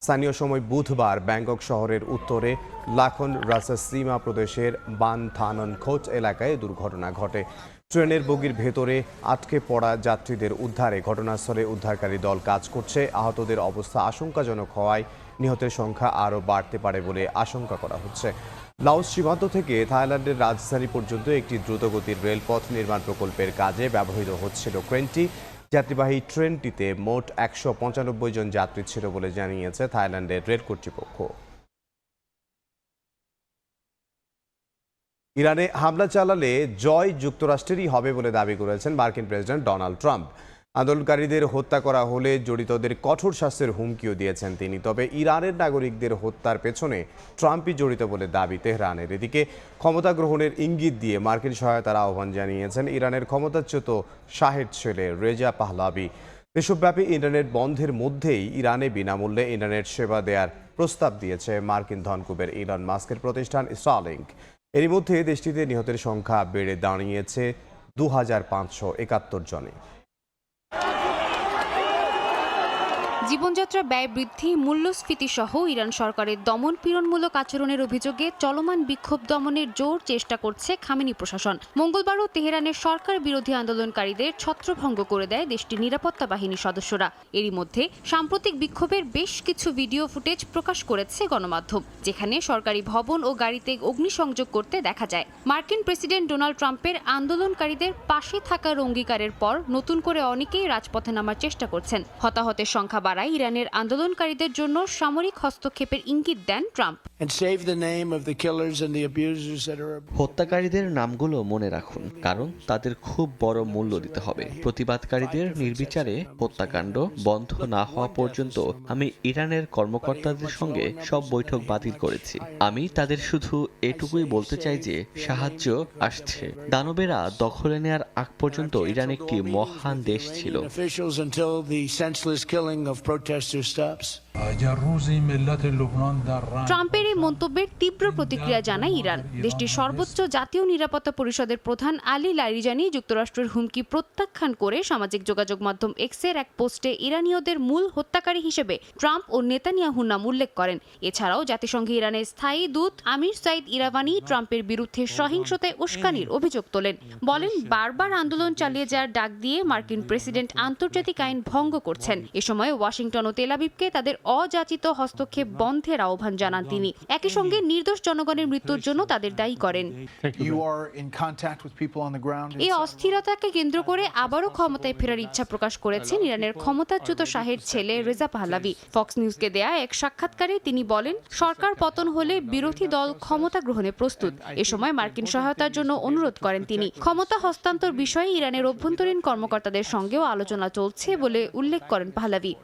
Speaker 1: স্থানীয় সময় বুধবার ব্যাংকক শহরের উত্তরে লাখন রাসাসীমা প্রদেশের বান থানন খোচ এলাকায় দুর্ঘটনা ঘটে। ট্রেনের বগির ভেতরে আটকে পড়া যাত্রীদের উদ্ধারে ঘটনাস্থলে উদ্ধারকারী দল কাজ করছে। আহতদের অবস্থা আশঙ্কাজনক হওয়ায় নিহতের সংখ্যা আরও বাড়তে পারে বলে আশঙ্কা করা হচ্ছে। লাওস সীমান্ত থেকে থাইল্যান্ডের রাজধানী পর্যন্ত একটি দ্রুতগতির রেলপথ নির্মাণ প্রকল্পের কাজে ব্যবহৃত হচ্ছিল ক্রেনটি। যাত্রীবাহী ট্রেনটিতে মোট 195 জন যাত্রী ছিল বলে জানিয়েছে থাইল্যান্ডের রেল কর্তৃপক্ষ। ইরানে হামলা চালালে জয় যুক্তরাষ্ট্রেরই হবে বলে দাবি করেছেন মার্কিন প্রেসিডেন্ট ডোনাল্ড ট্রাম্প। আন্দোলনকারীদের হত্যা করা হলে জড়িতদের কঠোর শাস্তির হুমকিও দিয়েছেন তিনি। তবে ইরানের নাগরিকদের হত্যার পেছনে ট্রাম্পই জড়িত বলে দাবি তেহরানের। এদিকে ক্ষমতা গ্রহণের ইঙ্গিত দিয়ে মার্কিন সহায়তার আহ্বান জানিয়েছেন ইরানের ক্ষমতাচ্যুত শাহের ছেলে রেজা পাহলাভি। দেশব্যাপী ইন্টারনেট বন্ধের মধ্যেই ইরানে বিনামূল্যে ইন্টারনেট সেবা দেওয়ার প্রস্তাব দিয়েছে মার্কিন ধনকুবের ইলন মাস্কের প্রতিষ্ঠান স্টারলিংক। এরই মধ্যে দেশটিতে নিহতের সংখ্যা বেড়ে দাঁড়িয়েছে 2571 জনে।
Speaker 4: জীবনযাত্রা ব্যয় বৃদ্ধি, মূল্যস্ফীতি সহ ইরান সরকারের দমন পীড়নমূলক আচরণের অভিযোগে চলমান বিক্ষোভ দমনের জোর চেষ্টা করছে খামেনি প্রশাসন। মঙ্গলবারও তেহরানের সরকার বিরোধী আন্দোলনকারীদের ছত্রভঙ্গ করে দেয় দেশটির নিরাপত্তা বাহিনীর সদস্যরা। এরই মধ্যে সাম্প্রতিক বিক্ষোভের বেশ কিছু ভিডিও ফুটেজ প্রকাশ করেছে গণমাধ্যম, যেখানে সরকারি ভবন ও গাড়িতে অগ্নিসংযোগ করতে দেখা যায়। মার্কিন প্রেসিডেন্ট ডোনাল্ড ট্রাম্পের আন্দোলনকারীদের পাশে থাকার অঙ্গীকারের পর নতুন করে অনেকেই রাজপথে নামার চেষ্টা করছেন। হতাহতের সংখ্যা বাড়ায় ইরানের আন্দোলনকারীদের জন্য সামরিক হস্তক্ষেপের ইঙ্গিত দেন ট্রাম্প।
Speaker 5: হত্যাকারীদের নামগুলো মনে রাখুন, কারণ তাদের খুব বড় মূল্য দিতে হবে। প্রতিবাদকারীদের নির্বিচারে হত্যাকাণ্ড বন্ধ না হওয়া পর্যন্ত আমি ইরানের কর্মকর্তাদের সঙ্গে সব বৈঠক বাতিল করেছি। আমি তাদের শুধু এটুকুই বলতে চাই যে সাহায্য আসছে। দানবেরা দখলে নেয়ার আগ পর্যন্ত ইরান একটি মহান দেশ ছিল।
Speaker 4: ট্রাম্পের এই মন্তব্যের তীব্র প্রতিক্রিয়া জানায় ইরান। দেশটির সর্বোচ্চ জাতীয় নিরাপত্তা পরিষদের প্রধান আলী লারিজানি যুক্তরাষ্ট্রের হুমকি প্রত্যাখ্যান করে সামাজিক যোগাযোগ মাধ্যম এক্সের এক পোস্টে ইরানীয়দের মূল হত্যাকারী হিসেবে ট্রাম্প ও নেতানিয়াহুর নাম উল্লেখ করেন। এছাড়াও জাতিসংঘে ইরানের স্থায়ী দূত আমির সাইদ ইরাভানি ট্রাম্পের বিরুদ্ধে সহিংসতায় উস্কানির অভিযোগ তোলেন। বলেন, বারবার আন্দোলন চালিয়ে যাওয়ার ডাক দিয়ে মার্কিন প্রেসিডেন্ট আন্তর্জাতিক আইন ভঙ্গ করছেন। এ সময় ওয়াশিংটন ও তেল আবিবকে তাদের অযাচিত হস্তক্ষেপ বন্ধের আহ্বান জানান তিনি। একই সঙ্গে নির্দোষ জনগণের মৃত্যুর জন্য তাদের দায়ী করেন। এই অস্থিরতাকে কেন্দ্র করে আবারও ক্ষমতায় ফেরার ইচ্ছা প্রকাশ করেছেন ইরানের ক্ষমতাচ্যুত শাহের ছেলে রেজা পাহলাভি। ফক্স নিউজকে দেয়া এক সাক্ষাৎকারে তিনি বলেন, সরকার পতন হলে বিরোধী দল ক্ষমতা গ্রহণে প্রস্তুত। এ সময় মার্কিন সহায়তার জন্য অনুরোধ করেন তিনি। ক্ষমতা হস্তান্তর বিষয়ে ইরানের অভ্যন্তরীণ কর্মকর্তাদের সঙ্গেও আলোচনা চলছে বলে উল্লেখ করেন পাহলাভি।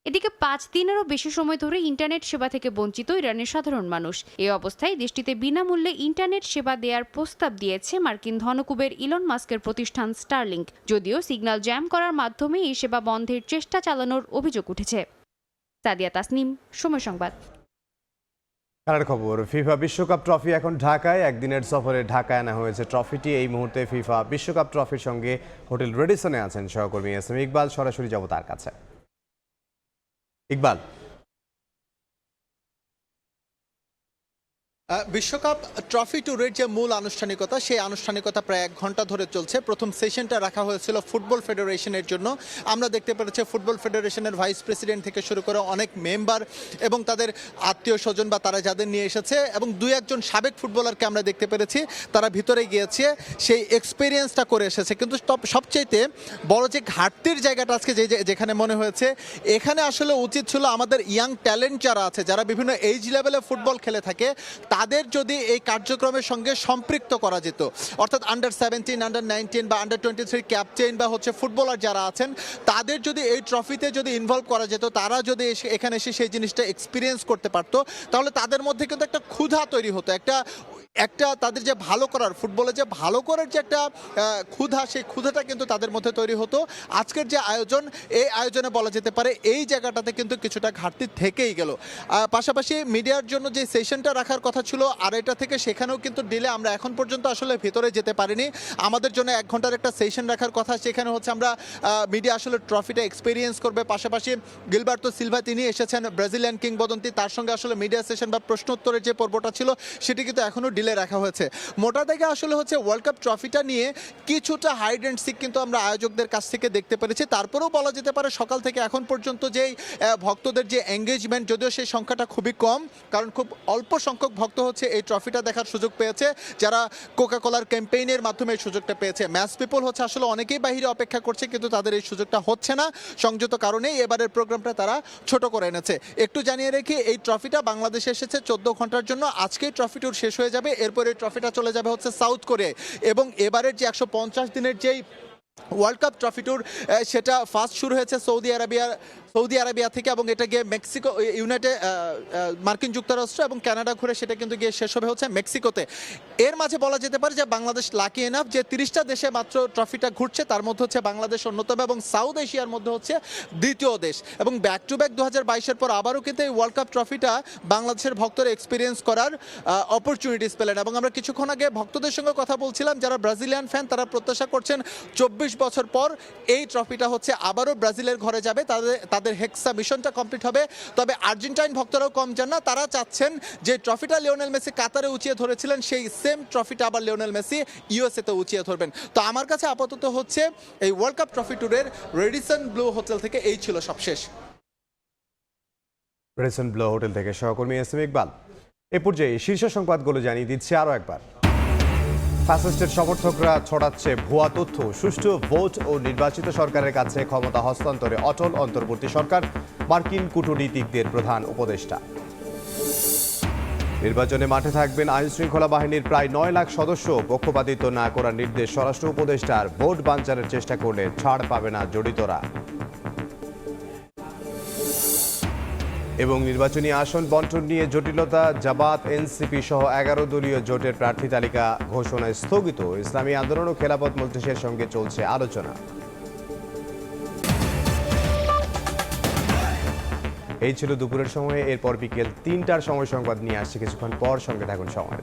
Speaker 4: এদিকে 5 দিনেরও বেশি সময় ধরে ইন্টারনেট সেবা থেকে বঞ্চিত ইরানের সাধারণ মানুষ। এই অবস্থায় দেশটিতে বিনামূল্যে ইন্টারনেট সেবা দেওয়ার প্রস্তাব দিয়েছে মার্কিন ধনকুবের ইলন মাস্কের প্রতিষ্ঠান স্টারলিংক। যদিও সিগন্যাল জ্যাম করার মাধ্যমে এই সেবা বন্ধের চেষ্টা চালানোর অভিযোগ উঠেছে। সাদিয়া তাসনিম, সময় সংবাদ।
Speaker 1: খেলার খবর, ফিফা বিশ্বকাপ ট্রফি এখন ঢাকায়। একদিনের সফরে ঢাকায় আনা হয়েছে ট্রফিটি। এই মুহূর্তে ফিফা বিশ্বকাপ ট্রফির সঙ্গে হোটেল রেডিসনে আছেন সহকর্মী এস এম ইকবাল। সরাসরি যাব তার কাছে। ইকবাল,
Speaker 9: বিশ্বকাপ ট্রফি ট্যুরের যে মূল আনুষ্ঠানিকতা, সেই আনুষ্ঠানিকতা প্রায় 1 ঘন্টা ধরে চলছে। প্রথম সেশনটা রাখা হয়েছিল ফুটবল ফেডারেশনের জন্য। আমরা দেখতে পেরেছি ফুটবল ফেডারেশনের ভাইস প্রেসিডেন্ট থেকে শুরু করে অনেক মেম্বার এবং তাদের আত্মীয় স্বজন বা তারা যাদের নিয়ে এসেছে, এবং 2-1 সাবেক ফুটবলারকে আমরা দেখতে পেরেছি তারা ভিতরে গিয়েছে, সেই এক্সপিরিয়েন্সটা করে এসেছে। কিন্তু সবচাইতে বড় যে ঘাটতির জায়গাটা আজকে যেখানে মনে হয়েছে, এখানে আসলে উচিত ছিল আমাদের ইয়াং ট্যালেন্ট যারা আছে, যারা বিভিন্ন এইজ লেভেলে ফুটবল খেলে থাকে, তাদের যদি এই কার্যক্রমের সঙ্গে সম্পৃক্ত করা যেত। অর্থাৎ আন্ডার 17, আন্ডার 19 বা আন্ডার 23 ক্যাপ্টেন বা ফুটবলার যারা আছেন, তাদের যদি এই ট্রফিতে যদি ইনভলভ করা যেত, তারা যদি এখানে এসে সেই জিনিসটা এক্সপিরিয়েন্স করতে পারতো, তাহলে তাদের মধ্যে কিন্তু একটা ক্ষুধা তৈরি হতো, একটা তাদের যে ভালো করার, ফুটবলে যে ভালো করার যে একটা ক্ষুধা, সেই ক্ষুধাটা কিন্তু তাদের মধ্যে তৈরি হতো। আজকের যে আয়োজন, এই আয়োজনে বলা যেতে পারে এই জায়গাটাতে কিন্তু কিছুটা ঘাটতি থেকেই গেল। পাশাপাশি মিডিয়ার জন্য যে সেশনটা রাখার কথা ছিল 2:30 থেকে, সেখানেও কিন্তু ডিলে। আমরা এখন পর্যন্ত আসলে ভেতরে যেতে পারিনি। আমাদের জন্য 1 ঘন্টার একটা সেশন রাখার কথা, সেখানে আমরা মিডিয়া আসলে ট্রফিটা এক্সপিরিয়েন্স করবে। পাশাপাশি গিলবার্তো সিলভা তিনি এসেছেন, ব্রাজিলিয়ান কিংবদন্তি, তার সঙ্গে আসলে মিডিয়া সেশন বা প্রশ্ন উত্তরের যে পর্বটা ছিল সেটি কিন্তু এখনও ডিলে রাখা হয়েছে। মোটা দাগে আসলে ওয়ার্ল্ড কাপ ট্রফিটা নিয়ে কিছুটা হাইড অ্যান্ড সিক কিন্তু আমরা আয়োজকদের কাছ থেকে দেখতে পেরেছি। তারপরেও বলা যেতে পারে সকাল থেকে এখন পর্যন্ত যেই ভক্তদের যে এঙ্গেজমেন্ট, যদিও সেই সংখ্যাটা খুবই কম, কারণ খুব অল্প সংখ্যক ভক্ত এই ট্রফিটা দেখার সুযোগ পেয়েছে, যারা কোকাকোলার ক্যাম্পেইনের মাধ্যমে এই সুযোগটা পেয়েছে। ম্যাচ পিপল আসলে অনেকেই বাইরে অপেক্ষা করছে, কিন্তু তাদের এই সুযোগটা হচ্ছে না। সংযত কারণেই এবারের প্রোগ্রামটা তারা ছোট করে এনেছে। একটু জানিয়ে রেখে, এই ট্রফিটা বাংলাদেশে এসেছে 14 ঘন্টার জন্য। আজকেই ট্রফি ট্যুর শেষ হয়ে যাবে। হবে, এরপরে এই ট্রফিটা চলে যাবে হচ্ছে সাউথ কোরিয়ায়। এবং এবারের যে 150 দিনের যেই ওয়ার্ল্ড কাপ ট্রফি ট্যুর সেটা ফার্স্ট শুরু হয়েছে সৌদি আরবিয়া থেকে, এবং এটা গিয়ে মেক্সিকো, মার্কিন যুক্তরাষ্ট্র এবং কানাডা ঘুরে সেটা কিন্তু গিয়ে শেষ হবে হচ্ছে মেক্সিকোতে। এর মাঝে বলা যেতে পারে যে বাংলাদেশ লাকি এনাফ যে 30টা দেশে মাত্র ট্রফিটা ঘুরছে, তার মধ্যে হচ্ছে বাংলাদেশ অন্যতম এবং সাউথ এশিয়ার মধ্যে হচ্ছে দ্বিতীয় দেশ। এবং ব্যাক টু ব্যাক 2022-এর পর আবারও কিন্তু এই ওয়ার্ল্ড কাপ ট্রফিটা বাংলাদেশের ভক্তরা এক্সপিরিয়েন্স করার অপরচুনিটিস পেলেন। এবং আমরা কিছুক্ষণ আগে ভক্তদের সঙ্গে কথা বলছিলাম, যারা ব্রাজিলিয়ান ফ্যান তারা প্রত্যাশা করছেন 24 বছর পর এই ট্রফিটা হচ্ছে আবারও ব্রাজিলের ঘরে যাবে, তাদের হেক্সা মিশনটা কমপ্লিট হবে। তবে আর্জেন্টাইন ভক্তরাও কম যান না, তারা চাচ্ছেন যে ট্রফিটা লিওনেল মেসি কাতারে উঁচিয়ে ধরেছিলেন সেই সেম ট্রফিটা আবার লিওনেল মেসি ইউএসএতে উঁচিয়ে ধরবেন। তো আমার কাছে আপাতত হচ্ছে এই ওয়ার্ল্ড কাপ ট্রফি ট্যুরের রেডিসন ব্লু হোটেল থেকে এই ছিল সবশেষ।
Speaker 1: রেডিসন ব্লু হোটেল থেকে সহকর্মী এসএম ইকবাল। এ পর্যায়ে শীর্ষ সংবাদগুলো জানিয়ে দিচ্ছে আরও একবার। ফ্যাসিস্টের সমর্থকরা ছড়াচ্ছে ভুয়া তথ্য, সুষ্ঠু ভোট ও নির্বাচিত সরকারের কাছে ক্ষমতা হস্তান্তরে অটল অন্তর্বর্তী সরকার, মার্কিন কূটনীতিকদের প্রধান উপদেষ্টা। নির্বাচনে মাঠে থাকবেন আইনশৃঙ্খলা বাহিনীর প্রায় 9 লাখ সদস্য, পক্ষপাতিত্ব না করার নির্দেশ স্বরাষ্ট্র উপদেষ্টার। ভোট বানচালের চেষ্টা করলে ছাড় পাবে না জড়িতরা। এবং নির্বাচনী আসন বন্টন নিয়ে জটিলতা, জামাত এনসিপি সহ 11 দলীয় জোটের প্রার্থী তালিকা ঘোষণা স্থগিত। ইসলামী আন্দোলন ও খেলাফত মজলিসের সঙ্গে চলছে আলোচনা। এই ছিল দুপুরের সময়ে। এরপর বিকেল 3টার সময় সংবাদ নিয়ে আসছে কিছুক্ষণ পর। সঙ্গে থাকুন সময়।